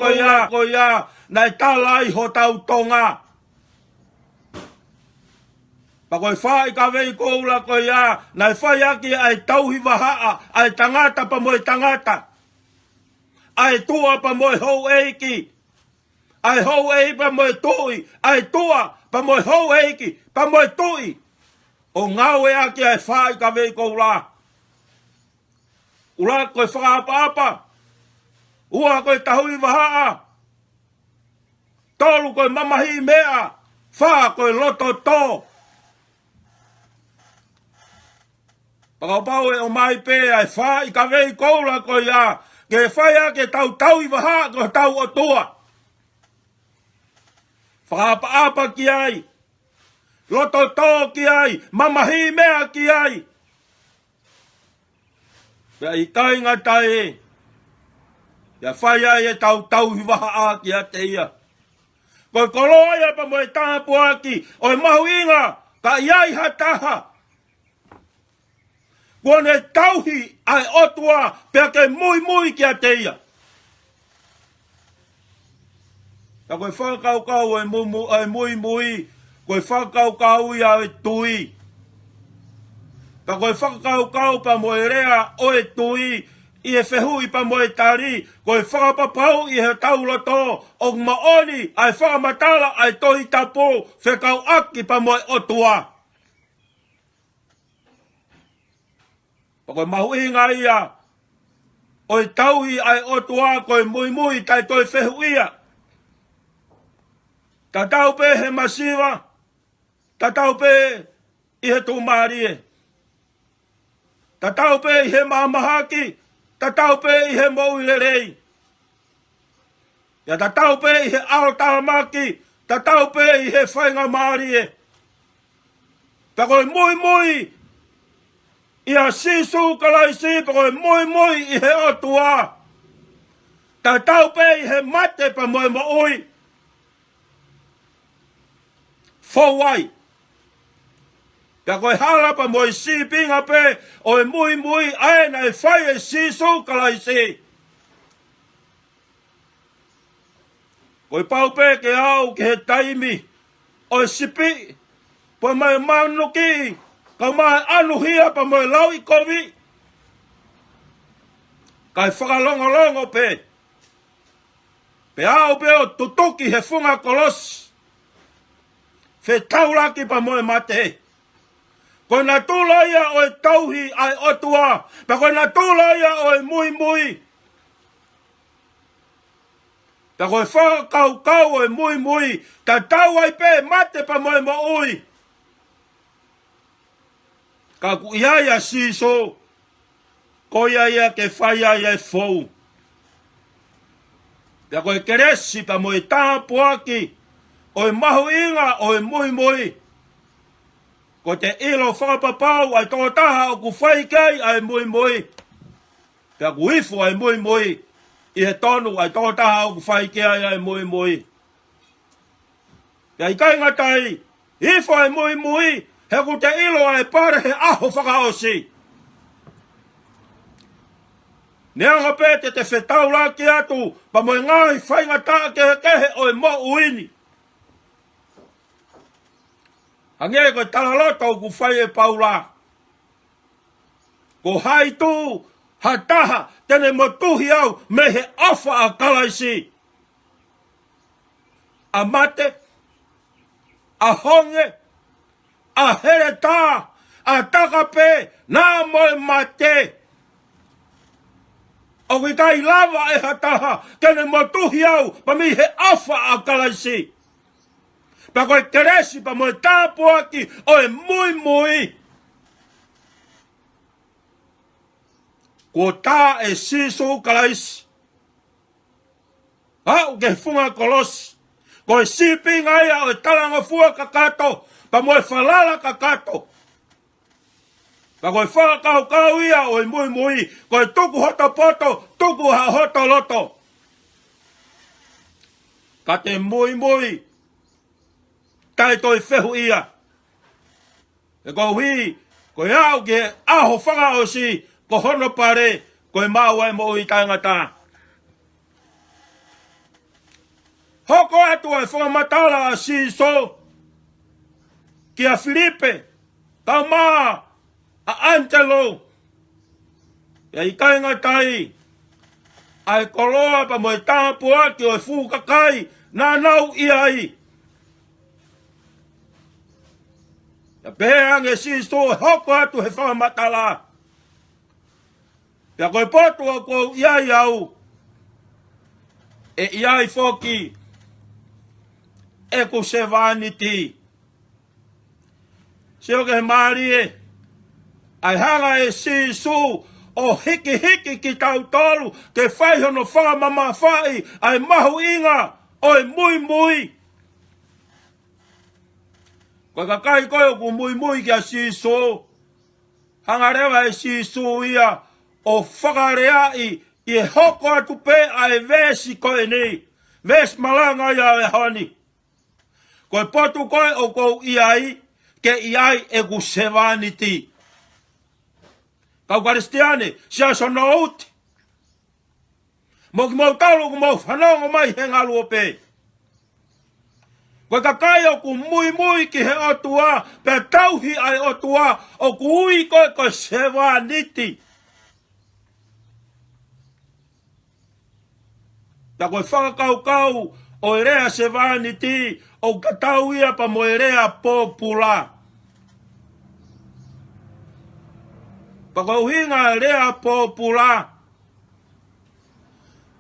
koe ia. Nai talai ho tau tonga. Pa koe wha i ka vei koula koe ia. Nai whai aki ai tauhi wahaa. Ai tangata pa moe tangata. Ai tua pa moe hou eiki. Ai hou eiki pa moe tui. Ai tua pa moe hou eiki. Pa moe tui. O ngau e aki ai wha i ka vei koula. Ula koe whakaapa. Ua koe tahui wahaa. Tolu koe mamahi mea. Wha koe loto to. Pakapau e o mai pe ai wha i ka vei koula koe ia. Ke whaia ke tau i waha ko tau o tua. Whakaapa ki ai. Loto tō ki ai. Mamahi mea ki ai. Pea I kai ngatai. Ia whai ai e tau hi waha a ki a te ia. Koe koloa ia pa moe tāpu aki. Oi mahu inga. Ka iai ha taha. Kone tauhi ai otua. Pea ke mui ki a te ia. Ta koe whakau ai mui. Koe whakau ia e tui. Ta koe whakau pa moe rea o e tui. I e whehui pa moe tari. Koe whakapapau i he tauloto. O maoni ai whakamatala ai tohi tapo. Whekau aki pa moe otua. Pa koe mahu inga ia. Oi tauhi ai otua koe mui tai toi whehuia. Ta tau pe he masiva. Ta tau pe i he tūmarie. Ta tau pe i he mahamahaki. Ta tau pe i he mouilerei. Ya ta tau pe i he aotahamaki. Ta tau pe i he whainga marie. Ta koe mui. I a sisu kalaisi. Pa koe mui i he otua. Ta tau pe i he mate pa moe maui. Fowai. Pea koe halapa mo i si pinga pe, o e mui aena e whai e sisu kalaisi. Koe pau pe ke au ke he taimi, o e sipi, po mai manuki, ka mai anuhia pa mo e lau I kovi. Kai whakalongolongo pe. Pe au pe o tutuki he funga kolosi. Fe tauraki pa moe mate. Koe na tūlaia o e tauhi ai otua. Pa koe na tūlaia o e mui. Pa koe whakau o e mui. Ta tau ai pe mate pa moe maui. Ka ku iaia siso. Ko iaia ke whaia ia e fou. Pa koe keresi pa moe tāpu aki. O e mahu inga o e mui. Ko te ilo whakapapau ai tō taha o ku whaikei ai mui. Pea ku ifu ai mui. I he tonu ai tō taha o ku whaikei ai mui. Pea I kai ngatai. Ifu ai mui. He ku te ilo ai pare he aho whakaosi. Neanga pete te whetau laki atu. Pa moe ngai whainga tā kehe o e mo uini. Ange koe talaloto ku whai e paula. Ko hai tū, ha taha, tene mo tuhi au, me he awha a kalaisi. A mate, a honge, a here tā, a takape, nā moe mate. O ki kai lava e ha taha, tene mo tuhi au, pa mi he awha a kalaisi. Pa koe keresi pa moe tāpu aki o e mui. Ko tā e sisu kalaisi. Au ke funga kolosi. Ko e sipinga ia o e talanga fua kakato. Pa moe falala kakato. Pa koe whakau ia o e mui. Ko e tuku hoto poto, tuku ha hoto loto. Ka te mui. Tai toi whehu ia. E ko hui, ko iau ke aho whakaosi, ko hono pare, ko e mau ai mo I tangata. Hoko atu ai whakamatala a siso, ki a Filipe, ka maa, a Angelo, e I kaingatai, ai koloa pa mo e tāpu aki o e fukakai, nā nau iai. Ya peange siso hoko atu he whakamatala. Pea koe potua ko iai au. E iai foki. E ku se vaniti. Se o ke he marie. Ai hanga e siso o hiki ki tau tolu. Ke whaihono whakamama whai. Ai mahu inga. Oi mui. Koe ka kai koe o ku mui ki a siso. Hangarewa e siso ia. o whakarea i e hoko atu pe a e vesi koe ni. Ves malanga ia e honi. Koe potu koe o kou iai, ke iai e ku sevaniti. Kau karistiane, sia sono uti. Mo ki mau talo ku mau whanongo mai he ngalu o pe. Koe kakai o ku mui ki he otua, pe tauhi ai otua, o ku ui koe sevaniti. Ta koe whakakau o e rea sevaniti, o katau ia pa mo e rea popula. Pa koe uhinga e rea popula.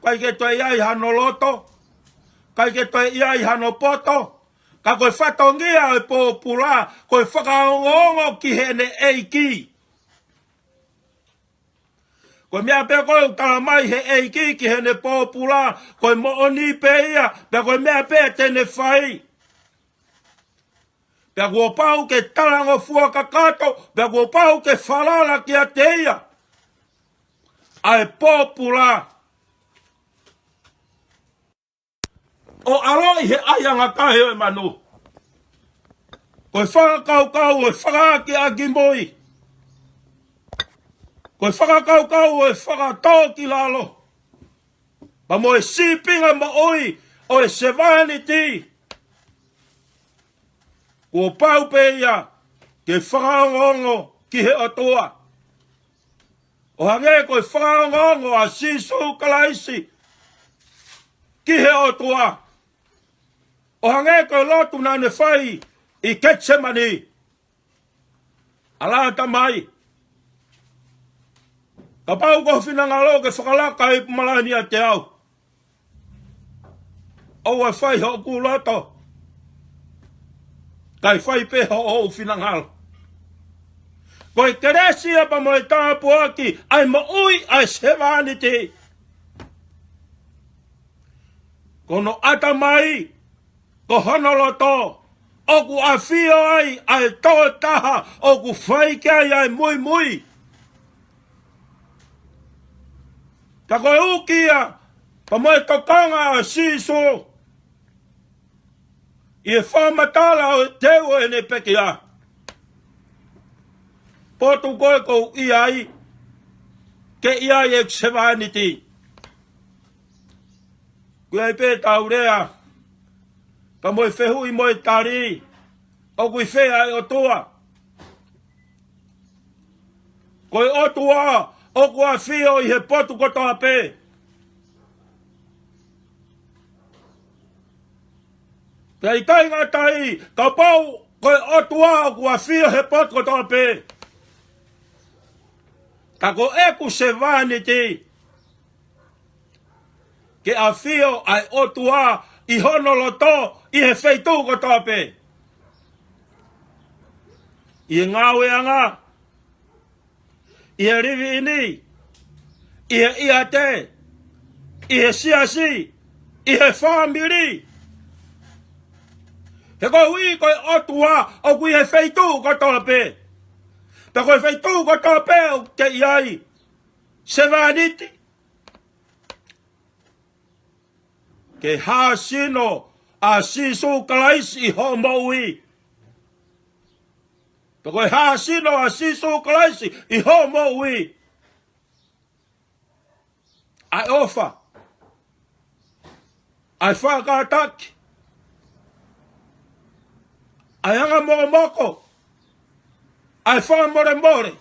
Kai ke toi ai hano loto, kai ke toi ai hano poto, ka koe whatongia e popula, koe whakaongongo ki hene eiki. Koe mea pe koe utala mai he eiki ki hene popula, koe mo oni pe ia, pe koe mea pe tene whai. Pe kua pau ke talango fua kakato, pe kua pau ke whalala ki a teia. Ai popula. O aroi he aianga kahe o manu. Koe whakakau e whakaki a gimoi. Koe whakakau e whakatō ki lalo. Pa mo e sipinga ma oi o e sevaniti. Kua pau pe ia ke whakaongongo ki he atua. O hange koe whakaongongo a sisu kalaisi ki he atua. O hange koe lotu nane whai i Ketsemani. Alata mai. Ka pau ko whinangalo ke whakalaka i pumalani a te au. O e whai ho ku loto. Kai whai pe ho o whinangalo. Koe keresia pa mo e tāpu aki ai ma ui ai sevaniti. Kono ata mai. Ko honoloto, oku a fio ai tō taha, oku whaikai ai mui. Ta koe ukia, pa moe tokanga a siso, i e whamatala o teo e ne pekia. Potu koe kou iai, ke iai e sevaniti. Koe ai pe taurea, pa moe whehui moe tari, o kui whea e otua. Koe otua, o kua whio i he potu kotoa pe. Pei tai ngā tai, ka pau, koe otua o kua whio he potu kotoa pe. Ka ko eku se vaniti, ke a whio ai otua, i honoloto, i he wheitu ko tāpe. I he ngāwe anga, i he rivi ini, i he iate, i he siasi, i he whamiri. He koe hui koe otua, o kui he wheitu ko tāpe. Ta koe wheitu ko tāpe o te iai, se vaniti. Ke hāsino, a sisu kalaisi i ho maui. Pako e hāsino a sisu kalaisi i ho maui. Ai ofa. Ai whakataki. Ai anga moko. Ai whamore.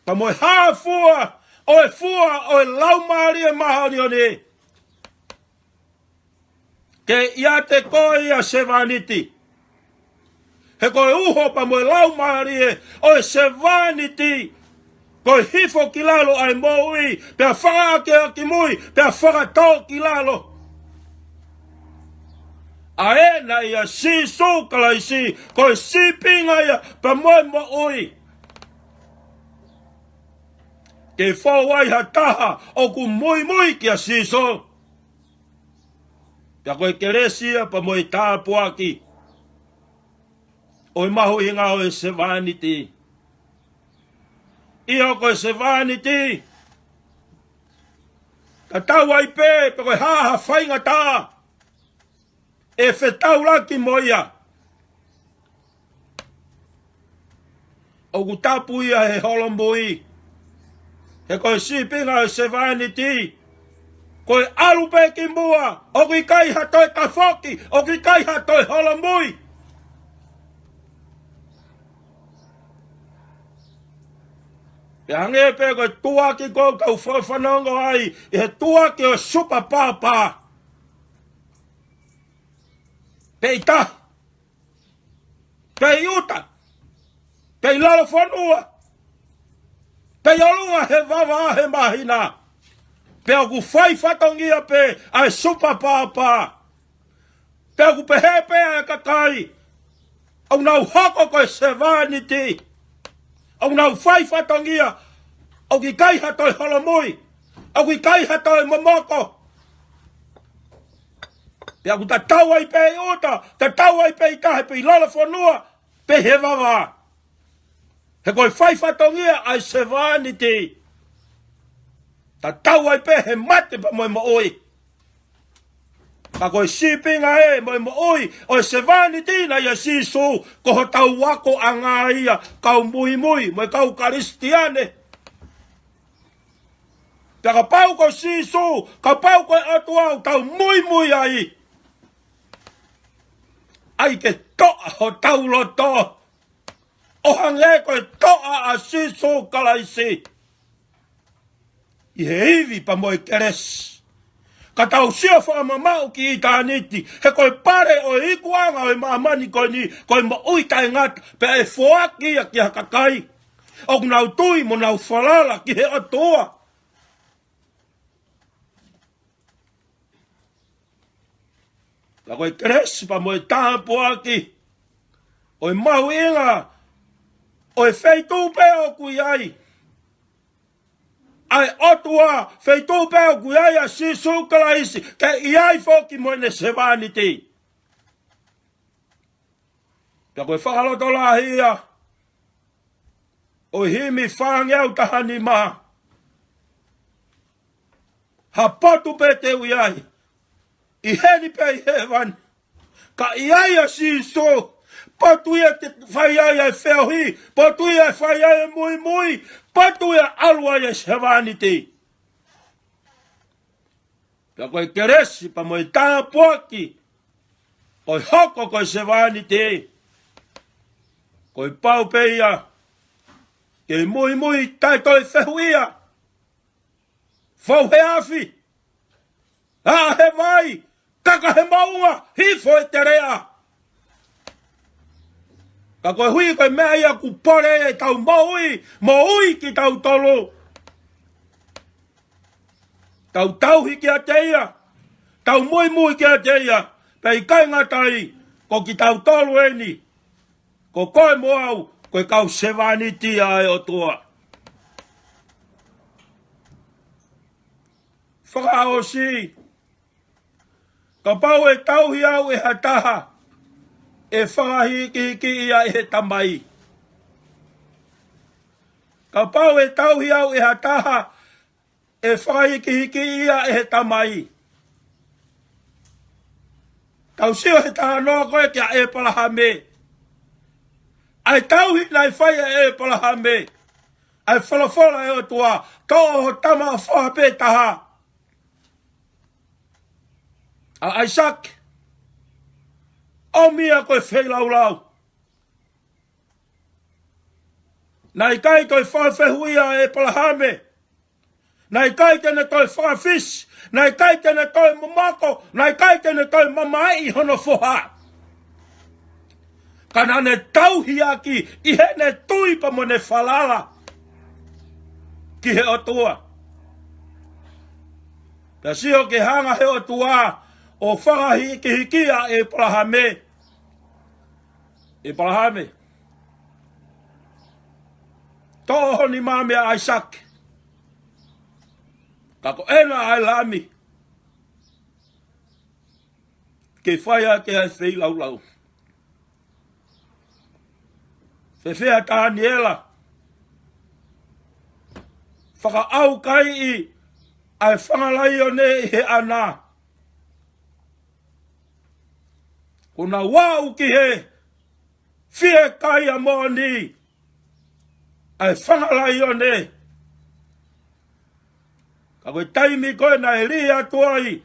Pa mo e hāfua, o e laumari e mahari o ne. Ke ia te koe ia sevaniti. He koe uho pa mo e laumari e o e sevaniti. Koe hifo ki lalo ai moui, pea whake a ki mui, pea whakatau ki lalo. A e na ia sisu kalaisi, koe sipinga ia pa moe moui. Ke whawai ha taha o ku mui ki a sisu. Pea koe keresia pa moe tāpu aki. O i mahu inga o e sevaniti. Ia koe se vanity. Ka tau ai pe koe haha whainga tā. E whetau laki moia. O ku tapu ia he holomoi. He koe sipinga e se vanity. Koe alu pe ki mua. O ki kai hatoi ka whoki. O ki kai hatoi holomoi. E hange pe koe tua ki kou kau whanongo ai. E he tua ki o supa pāpā. Pei ta. Pei uta. Pei lalo whanua. Pei olunga he wawa he mahina. Pei ku whai whatongia pe ai supa pāpā. Pei ku pehe pe ai kakai. Au nau hoko koe se vanity. Au nau whai whatongia. Au ki kai hatoi holomoi. Au ki kai hatoi momoko. Pea ku ta tau ai pe uta. Ta tau ai pe ikahe pe lala whanua. Pe he wawa. He koe whai whatongia ai se vanity. Ta tau ai pe he mate pa moi mo oi. Ka koe sipinga e moi mo oi. O se vanity na ia sisu. Ko ho tau wako anga ia. Kau mui mui. Moi kau karistiane. Pea ka pau ko sisu. Ka pau koe atu au. Tau mui mui ai. Ai ke toa ho tau loto. O hange koe toa a sisu kalaisi. I he iwi pa moe keres. Ka tau sia wha mamau ki i tāniti. He koe pare o ikuanga o mamani koe ni. Koe mo uitai ngata. Pe e whoaki a ki hakakai. O nau tui mo nau whalala ki he atoa. La koe keres pa moe tāpuaki. O mau inga. O feitu peo kui ai. Ai otua feitu peo kui ai a sisu kalaisi. Ke iai foki moene se vanity. Pea koe whakaloto la hia. O himi whangeau tahani maha. Ha potu pe te ui ai. I heni pe i hewan. Ka iai a sisu. Patu ia te whai ai ai wheohi. Patu ia whai ai mui mui. Patu ia alua ia se vanity. Pea koe keresi pa moe tāpuaki. Oi hoko koe se vanity. Koe pau pe ia. Ke mui mui tai toi whehu ia. Whau he afi. Ha he vai. Kaka he maunga. Hifo e te rea. Ka koe hui koe mea ia ku pore e tau maui ki tau tolo. Tau tauhi ki a te ia. Tau mui mui ki a te ia. Pei kai ngatai. Ko ki tau tolo e ni. Ko koe mo au. Koe kau se vanity ai o tua. Whakao si. Ka pau e tauhi au e hataha. E whangahi ki ia e he tamai. Ka pau e tauhi au e hataha. E whangahi ki ia e he tamai. Tau sio he taha noa koe kia e palahame. Ai tauhi nai whai e palahame. Ai whalafola e o tua. Tau ho tama whahape taha. A Isaac. O mia koe wheilau lau. Nai kai koe whawhehuia e palahame. Nai kai tene koe whawhis. Nai kai tene koe mamako. Nai kai tene koe mamai hono whoha. Kana ne tauhiaki i he ne tui pa mo ne whalala. Ki he otua. Ta sio ke hanga he otua. O whangahi ki hikia e palahame. E palahame. Toho ni mamea Isaac. Kako ena ai lami. Ke whaia ke hai whei lau lau. Whewhea tāniela. whakaau kai I ai whangalai o ne I he ana. Kuna wau ki he fie kai a mo ni ai whangalai o ne. Ka koe taimi koe na e ria tuai.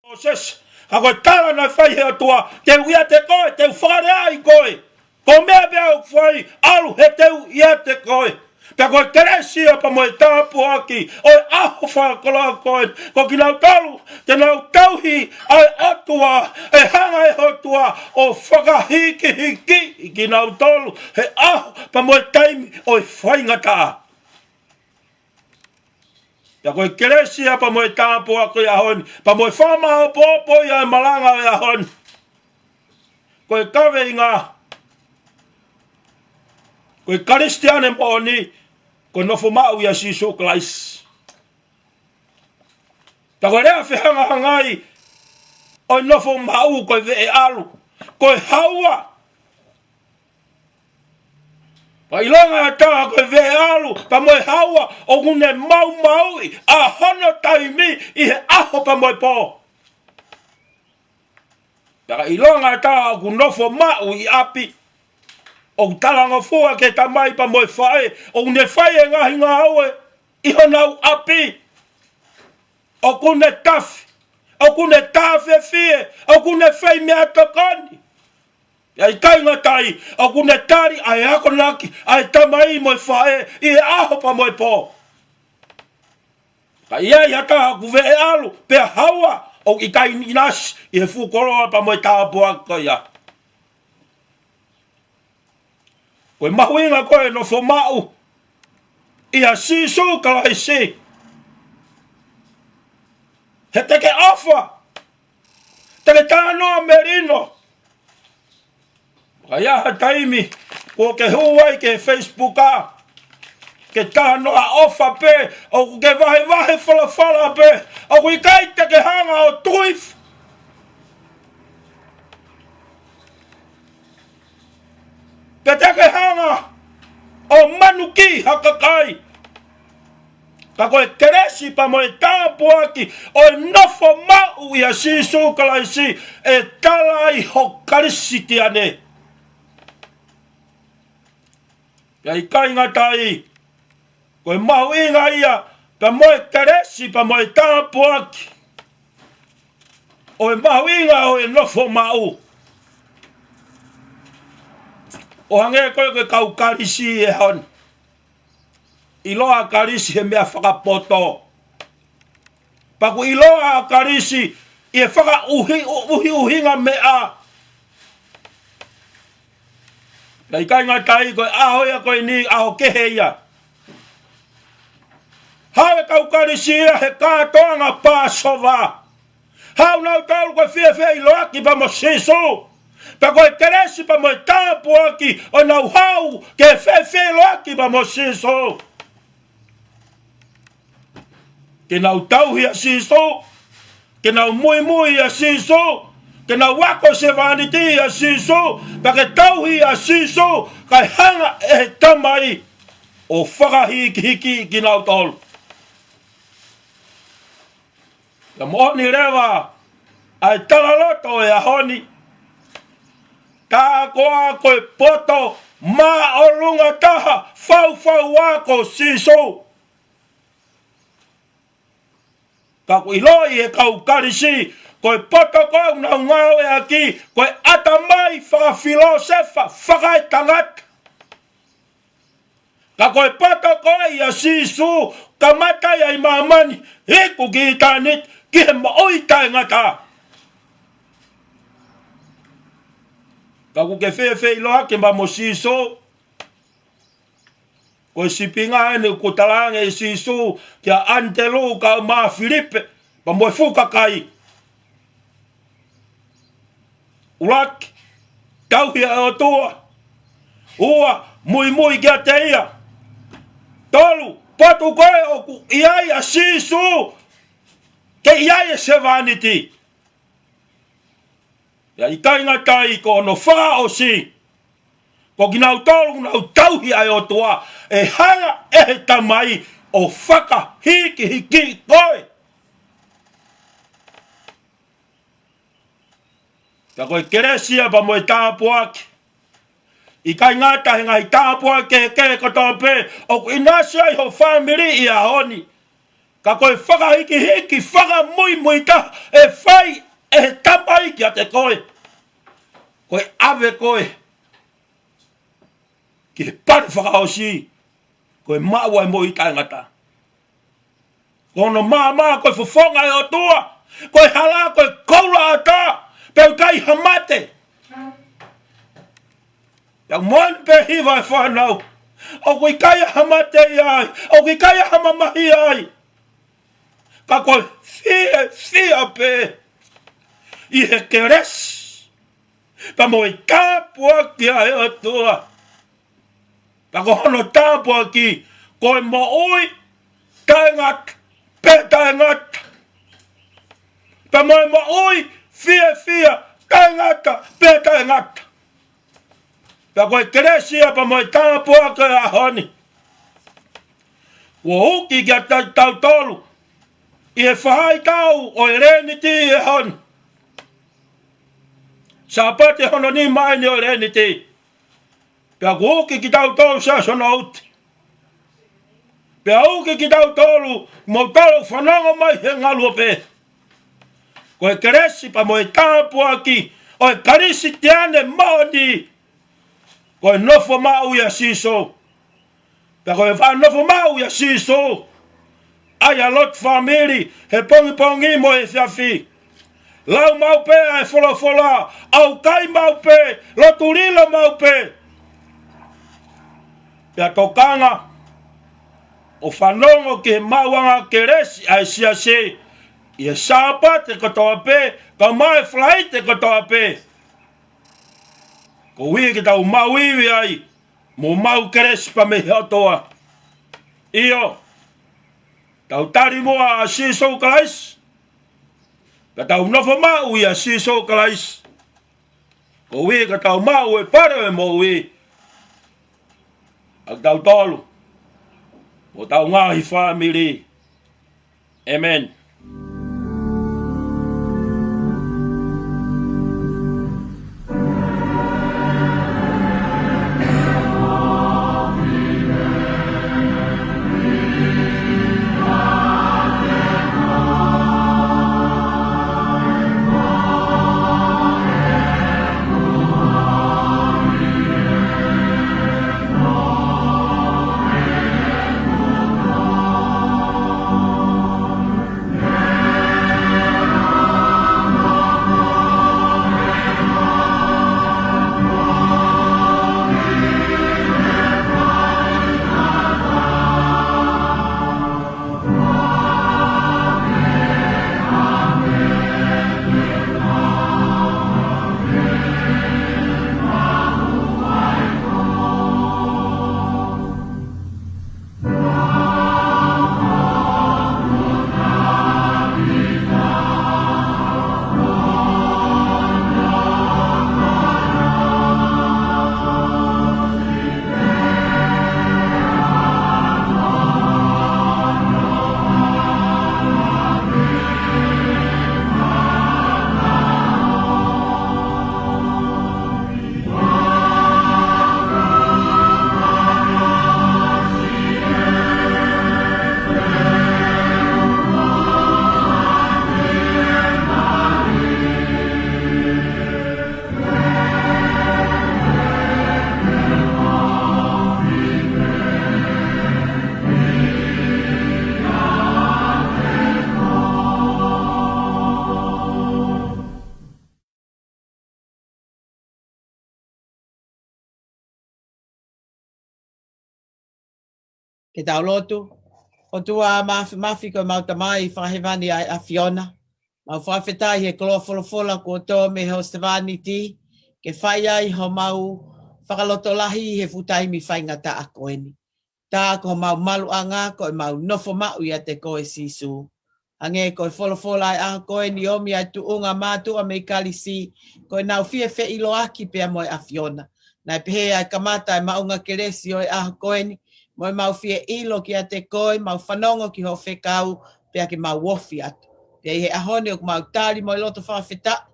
Moses, ka koe tala na whai hea tua, te uia te koe, te wharea I koe. Ko mea mea u whai, alu he te uia te koe. Pea koe keresi apa mo e tāpu aki, oi aho whakoloa koe, ko ki nau talu, te nau tauhi, ai otua, e hanga e hotua, o whakahiki hiki, ki nau tolu, he aho, pa mo e taimi, oi whaingataa. Ya koe keresi apa mo e tāpu aki a honi, pa mo e whamao popo ia e malanga e a honi. Koe kawe I ngā, koe karistiane mo ni, koe nofo mau ia si so klais. Ta koe rea whihanga hangai, oi nofo mau koe ve e alu, koe haua. Pa ilonga e taha koe ve e alu, pa moe haua, o kune mau maui, a hono taimi, I he aho pa moe po. Ta ilonga e taha ku nofo mau I api, o talanga fua ke tamai pa moe whae, o kune whae e ngahi ngā aue, I honau api, o kune tafi, o kune tafe fie, o kune whai mea takani. Ya I kainga tai, o kune tari, ai ako naki, ai tamai moe whae, I he aho pa moe po. Ka ia I hata ku ve e alu, pea haua, o I kai nasi, I he fukoroa pa moe tāpua ka ia. Koe mahuinga koe no fo mau, ia sisu kalai si. He teke ofa, teke tānoa merino. Ka ia ha taimi, ko ke huai ke Facebook a, ke tānoa ofa pe, o ke vahe whala pe, o kui kai teke hanga o tuif. Pe teke hanga o manuki hakakai. Ka koe keresi pa mo e tāpu aki o nofo mau ia sisu kalaisi e talai ho karisi ti ane. Ia I kainga tai, koe mau inga ia pa mo e keresi pa mo e tāpu aki. O e mau inga o e nofo mau. O hange koe koe kau karisi e hon. Iloa karisi he mea whakapoto. Paku iloa karisi I e whaka uhinga mea. Lai kainga tai koe ahoia koe ni aho kehe ia. Hawe kau karisi ia he kātoanga pāsova. Hau nau taulu koe whiawhia iloa ki pa mo sisu. Pa koe keresi pa mo e tāpu aki o nau hau ke whiawhia iloa ki pa mo sisu. Ke nau tauhi a sisu, ke nau mui a sisu, ke nau wako se vaniti a sisu, pa ke tauhi a sisu, kai hanga e tamai o whakahiki ki nau tolu. Ka mohoni rewa, ai talaloto e a honi, ka koa koe poto, ma o lunga taha, fau wako sisu. Ka koe iloi e kau karisi, koe poto koe unau ngau e aki, koe atamai whakafilosefa, whakaitangat. Ka koe poto koe ia sisu, ka matai ai mamani, hiku ki tanit, ki he maoitai ngata. Ka koe ke whewhe iloa ke ma mo sisu, koe sipinga ene ko talange e sisu kia antelu ka ma Filipe pa moe fuka kai. Ulaki, tauhia o tua, ua mui kia te ia. Tolu, patu koe o ku iai a sisu, ke iai e se vaniti. Ya I kainga tai ko no wha o si. Ko kina utolu na utauhi ai o toa. E hanga e tamai o whaka hiki koe. Ka koe keresia pa mo e tāpuaki. I kai ngata he ngai tāpuaki ke kotoa pe. O ku inasia i ho whamiri i a honi. Ka koe whaka hiki, whaka mui ta. E whai e tamai ki a te koe. Koe ave koe. Ki he pare whakaosi. Koe maua e mo i ngata. Kono maa koe fufonga e o tua. Koe hala koe koula ata. Peu kai hamate. Yang mon pe hiva e whanau. O koe kai hamate ai. O koe kai hamamahi ai. Ka koe fia pe. I he keres. Pa mo i tāpua ki a e o tua. Ka ko hono tāpua ki. Koe mo ui. Taengat. Pe taengat. Pa mo ui. Fia, taengata, pe taengata. Pa koe keresia pa mo i tāpua ka a honi. Ua uki ki a tau tolu. I he whahai tau o e reniti e honi. Sa pate hono ni mai ni o reniti. Pa uki ki tau tolu sa sona uti. Pa uki ki tau tolu mo tolu whanonga mai he ngalua pe. Koe keresi pa mo e tāpua ki. O e karisi te ane maoni. Koe nofo mau ia siso. Pa koe wha nofo mau ia siso. Ai a lot family. He pongi mo e fiafi. Lau mau pe ai fola. Au kai mau pe. Loturilo mau pe. Pea tokanga. O whanongo ki he mauanga keresi ai siase. Ia sapa te katoa pe, ka mai flai te katoa pe. Ko hui ki tau mau iwi ai, mo mau keres pa me hatoa. Iyo, tau tari moa a siso kalais, ka tau nofo mau i a siso kalais. Ko hui ka tau mau e pare mo hui. Ak tau tolu, mo tau ngahi family. Amen. Ke tau lotu. O tua mafi ko mau tamai whahewani ai a Fiona. Mau whawhetai he kloa fola ko tō me ho Stevani ti. Ke whai ai ho mau whakaloto lahi he futai mi whaingata a koeni. Tā ko mau malu anga ko mau nofo mau ia te koe sisu. Ange koe fola ai a koeni omi ai tu unga mātu a mei kalisi. Koe nau fie fe ilo aki pia moe a Fiona. Nai pehe ai kamata e maunga keresi o e aha koeni, mo e mau fie ilo ki a te koe, mau whanongo ki ho whekau, pea ki mau wofi atu. Pea i he ahone o mau tali mo i loto whawheta,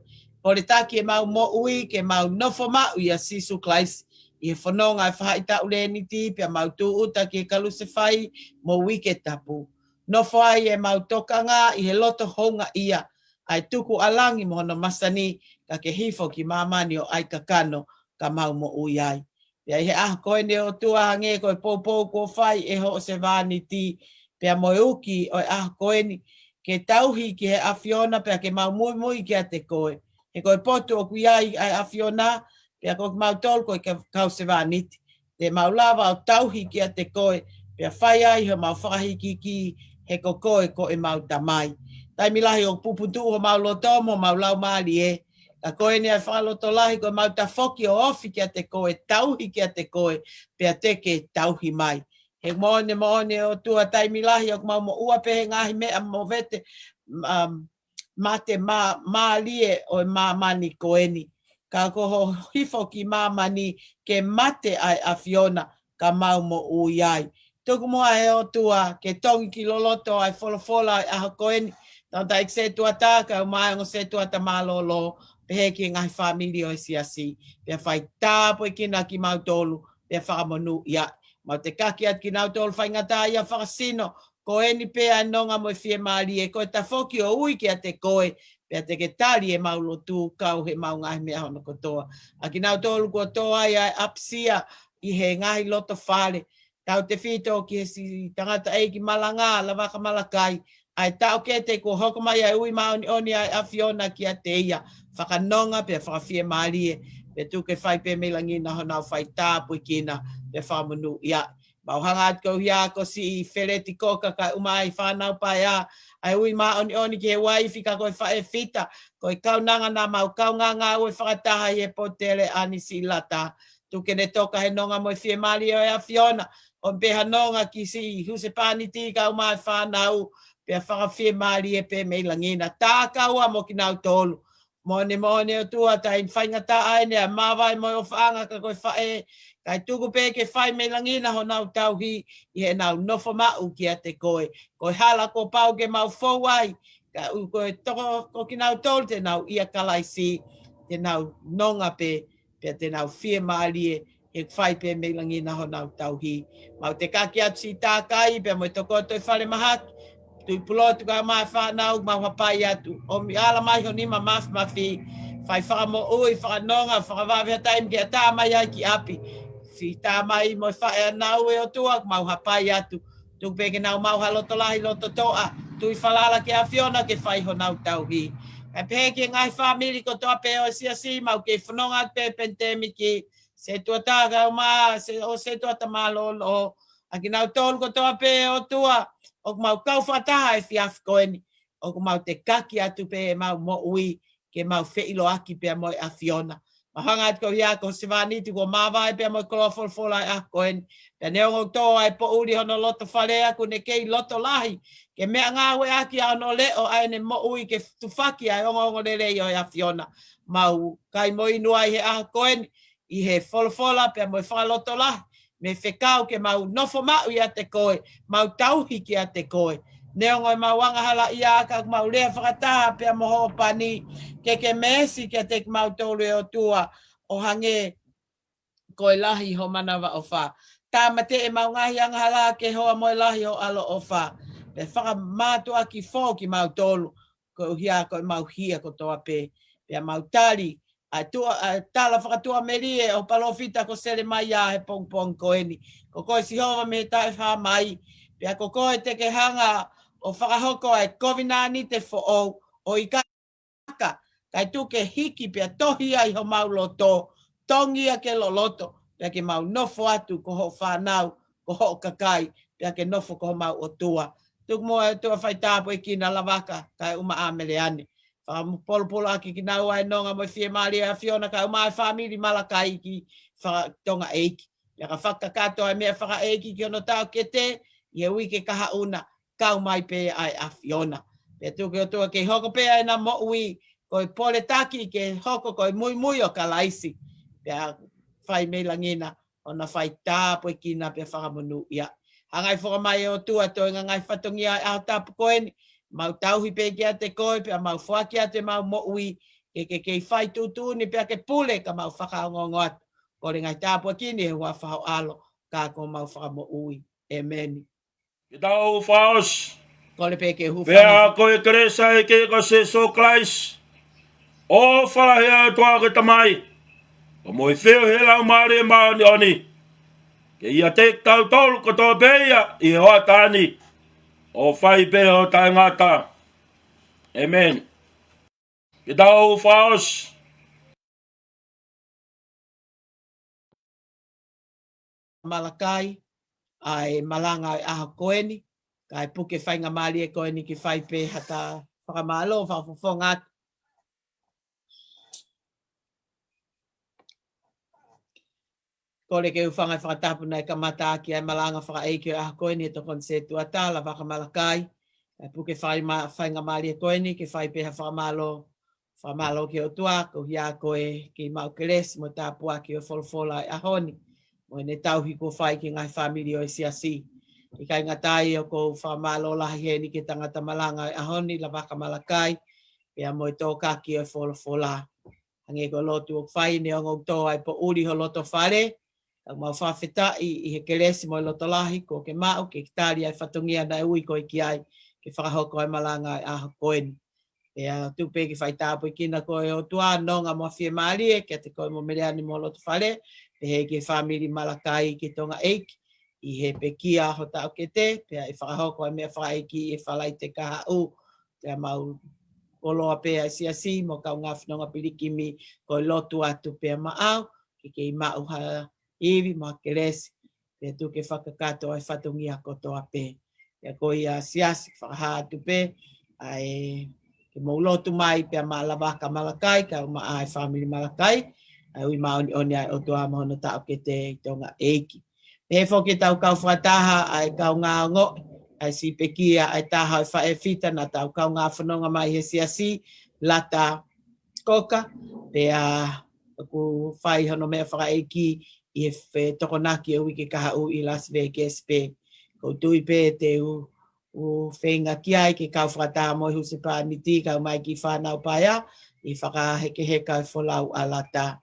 po le taki e mau mo ui, ke mau nofo mau i a sisu klaisi. I he whanonga e whahaita ule ni ti, pea mau tu uta ki e kaluse whai, mo wike tapu. Nofo ai e mau tokanga i he loto honga ia, ai tuku alangi mo hono masani, ka ke hifo ki mamani o ai kakano, ka mau mo ui ai. Pea i he koe ne o tua hange koe poupou ko whai e ho o se vāni ti, pea mo e uki o e koe ni, ke tauhi ki he awhiona, pea ke mau mui mui ki a te koe. He koe potu o kui ai ai awhiona, pea koe mau tol koe kau se vāniti. Te mau lava o tauhi ki a te koe, pea whai ai he mau whakahiki ki he ko koe ko e mau tamai. Tai milahi o puputu o mau lotomo, mau lau maali e. Ka koe ni ai whaloto lahi ko mau ta whoki o ofi ki a te koe, tauhi ki a te koe, pea teke tauhi mai. He moone o tua tai milahi o mau mo ua pehe ngahi mea mo vete mate maalie o mamani koeni. Ka koho hifo ki mamani ke mate ai a Fiona ka mau mo ui ai. Tuku mua he o tua ke tongi ki loloto ai folofola ai aha koeni. Tanta ik se tua taka o mai o se tua ta malolo pehe ki ngai famili o siasi. Pea whai tāpo i kina ki mau tolu, pea whakamonu ia. Mau te kaki at ki nau tolu whai ngata ia whakasino, ko eni pea nonga mo fie maali e koe ta whoki o ui ki a te koe, pea te ke tali e mau lotu kau he mau ngahi mea hono kotoa. A ki nau tolu ko toa ia apsia i he ngahi loto whale. Tau te whito ki he si tangata e ki malanga, la waka malakai, ai tau ke te ko hoko mai ai ui maoni oni ai a Fiona ki a te ia, whakanonga pea whakawhie maali e, pe tu ke whai pe melangi na honau whai tāpu i kina, pe whamunu ia. Mau hanga at kau hia ko si whereti koka kai umai whanau pai a, ai ui maoni oni ki he waifi ka koe whae fita, koe kaunanga na mau kaunganga ue whakataha i e potele ani si lata. Tu ke ne toka he nonga mo i fie maali o a Fiona, o peha nonga ki si huse pani ti ka umai whanau, pea whakawhie maali e pe meilangina. Tā kaua mo ki nau tolu. Mone o tua ta in whaingata aene a mawai mo o whaanga ka koe whae. Kai tuku pe ke whai meilangina ho nau tauhi i he nau nofo mau ki a te koe. Koe hala ko pau ke mau fowai. Ka u koe toko ko ki nau tolu te nau ia kalaisi. Te nau nonga pe, pea te nau whie maali e. He whai pe meilangina ho nau tauhi. Mau te kaki atu si tā kai, pea mo i toko toi whare mahaki. Tui pulotu ka mai whanau, mau hapai atu. O mi ala mai ho nima mafi, whai whakamo ui, whakanonga, whakawawea taim ki a tā mai ai ki api. Si tā mai mo whae anau e o tua, mau hapai atu. Tuk peke nau mau haloto lahi loto toa. Tui whalala ki a Fiona ke whai ho nau tauhi. Kai pehe ki ngai whamiri ko toa pe o siasi, mau ke whanonga pe pentemi ki se tua tāga o maa, se tua ta malolo. A ki nau tolu ko toa pe o tua. O mau kau whataha e whiaf koeni. O mau te kaki atu pe e mau mo ui ke mau whiilo aki pe mo a Fiona. Mahanga atu ko hia ko se wāniti ko mawai pe mo kolo folfola e a koeni. Pe neongo toa e po uri hono loto whalea ku ne kei loto lahi. Ke mea ngā we aki a ono leo ai ne mo ui ke tufaki ai ongo lele i o a Fiona. Mau kai mo inua i he a koeni i he folfola pe mo whaloto lahi. Me whekau ke mau nofo mau i a te koe, mau tauhi ki a te koe. Neongo i mau wangahala i a ka mau lea whakataha pia moho pani, ke mesi ki a te mau tolu e o tua o hange koe lahi ho manawa o wha. Tā mate e mau ngahi angahala ke hoa moe lahi ho alo o wha. Pe whakamātua ki fō ki mau tolu, ko hia koe mau hia ko toa pe, pia mau tali, a tala whakatua merie o palofita ko sere mai a he pong koeni. Ko koe si hova me tae wha mai. Pia ko koe te ke hanga o whakahoko ai kovinani te fo o i kaka. Kai tu ke hiki pia tohi ai ho mau loto. Tongia ke lo loto. Pia ke mau nofo atu ko ho whanau, ko ho kakai. Pia ke nofo ko ho mau o tua. Tuk mua tua whai tāpo i kina lawaka kai uma amele ane. Polo aki ki nau ai nonga mo fie mali a Fiona ka umai whamiri malakai ki tonga eiki. Ia ka whakakato ai mea whaka eiki ki ono tau ke te, ia wike kaha una, kau mai pe ai a Fiona. Pea tuke o tua ke hoko pe ai na mo ui, koi pole taki ke hoko koi mui o ka laisi. Pea whai me langina o na whai tāpo kina pe whakamonu ia. Hangai whakamai o tua toi ngai whatongi ai au tāpu koeni, mau tauhi pe kia te koe, pe mau whakia te mau moui, ke whai tūtū ni pe ke pule ka mau whakaongongo atu. Kore ngai tāpu kini he wa whao alo, ka ko mau whakamoui. Amen. Ki tau whaos. Kore pe ke hufanga. Pea koe keresa e ke ka se so Christ. O whalahea toa ke tamai. O moi whio he lau maare maani oni. Ke ia te tau tolu ko tō beia i hoa tāni. O whai pe o tai ngata. Amen. Ki tau whaos. Malakai, ai malanga ai aha koeni, kai puke whainga maali e koeni ki whai pe hata whakamalo, whafofonga atu. Kore ke uwhanga whakatapu nei ka mata ki ai malanga whakaeiki aha koeni e tokon se tuata la whaka malakai, kai puke whainga maali e koeni ki whai pe ha whakamalo ki o tua, ko hia koe ki mau keres mo tāpua ki o wholfola ai ahoni. Mo ne tauhi ko whai ki ngai whamiri o siasi. I kai ngatai o ko whamalo lahi heni ki tangata malanga a honi la waka malakai. Pea mo i tō kaki o whola. Hange ko lotu o whai ne o ngau tō ai po uri ho loto whare. Kau mau whawheta i he keresi mo i loto lahi ko ke mau ke kitari ai whatungia na ui ko i ki ai ke whakahoko ai malanga ai aho koeni. Pea tupe ki whai tāpu i kina ko e o tua nonga mo whia maari e ke te koe mo mereani mo loto whare. Pe he ke whamiri malakai ki tonga eiki, i he pe kia ho tau ke te, pea i whakahoko ai mea whaeiki i whalai te kaha u, pea mau koloa pea i siasi, mo kau ngā whinonga pirikimi ko i lotu atu pea maau, ke i mau ha iwi ma keresi, pea tu ke whakakato ai whatungia kotoa pe. Pea ko i a siasi, whakaha atu pe, ai ke mau lotu mai pea maalawaka malakai, kau maa ai whamiri malakai, ai maoni oni ai o tua mohono tau ke te tonga eiki. He whoki tau kau whataha ai kau ngā ngo, ai si pekia ai taha ai whae whita na tau kau ngā whanonga mai he siasi, lata koka, pea ku whai hono mea whakaeiki i he tokonaki e wiki kaha u i Las Vegas pe. Ko tui pe te u whenga ki ai ke kau whataha moi husipa niti kau mai ki whanau paia, i whakaheke heka i wholau a lata.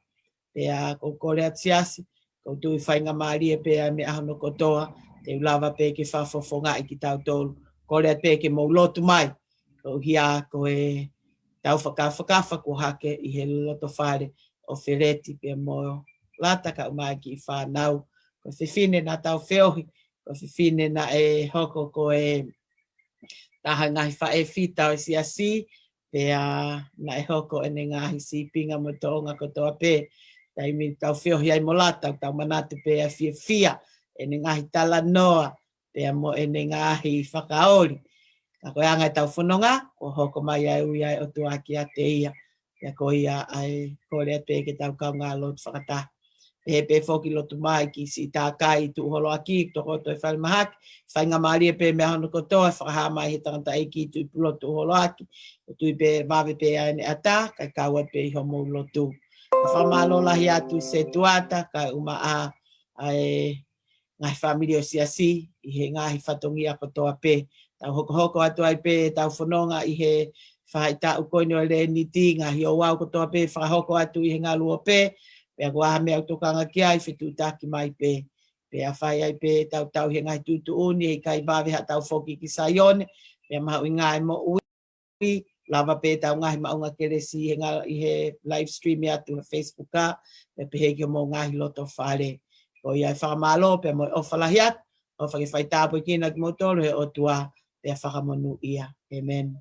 Pea ko kore atiasi, ko tui whainga maari e pea me ahono kotoa, te ulawa pe ke whafofonga i ki tau tolu. Kore at pe ke maulotu mai, ko hia ko e tau whakawhakawa ko hake i he loto whare o whireti pea mo lata ka umai ki whanau. Ko whiwhine na tau whiohi, ko whiwhine na e hoko ko e taha ngahi whae whita o siasi, pea na e hoko ene ngahi si pinga mo toonga kotoa pe. Tai mi tau whiohi ai mo lata, tau manatu pe a whia, ene ngahi tala noa, pea mo ene ngahi whakaori. Ka koe angai tau whanonga, ko hoko mai ai ui ai o tuaki a te ia. Pea ko ia ai kore pe ke tau kau ngā lotu whakata. Pe pe whoki lotu mai ki si tā kai tu holo aki, toko to e whale mahaki, whainga maari e pe mea hono kotoa, whakaha mai he tangata eiki tu i pulo tu holo aki, o tu i pe wawe pe aene ata, kai kaua pe i homo lotu. Whamalo lahi atu se tuata, ka uma a ngai whamiri o siasi, i he ngahi whatongi a kotoa pe. Tau hoko atu ai pe, tau whanonga i he whaita ukoini o le niti, ngahi o wau kotoa pe, whahoko atu i he ngā lua pe, pea kua mea utokanga ki ai, whitu taki mai pe. Pea whai ai pe, tau he ngai tutu uni, he kai wawe ha tau whoki ki Saione, pea mahu i ngai mo ui, lava pe tau ngahi maunga keresi i he live stream atu na Facebook ka, pe pehe ki o mo ngahi loto whare. Ko iai whakamalo, pe mo ofalahi atu, o whaki whai tāpu i kina ki motoro he o tua, pe whakamonu ia. Amen.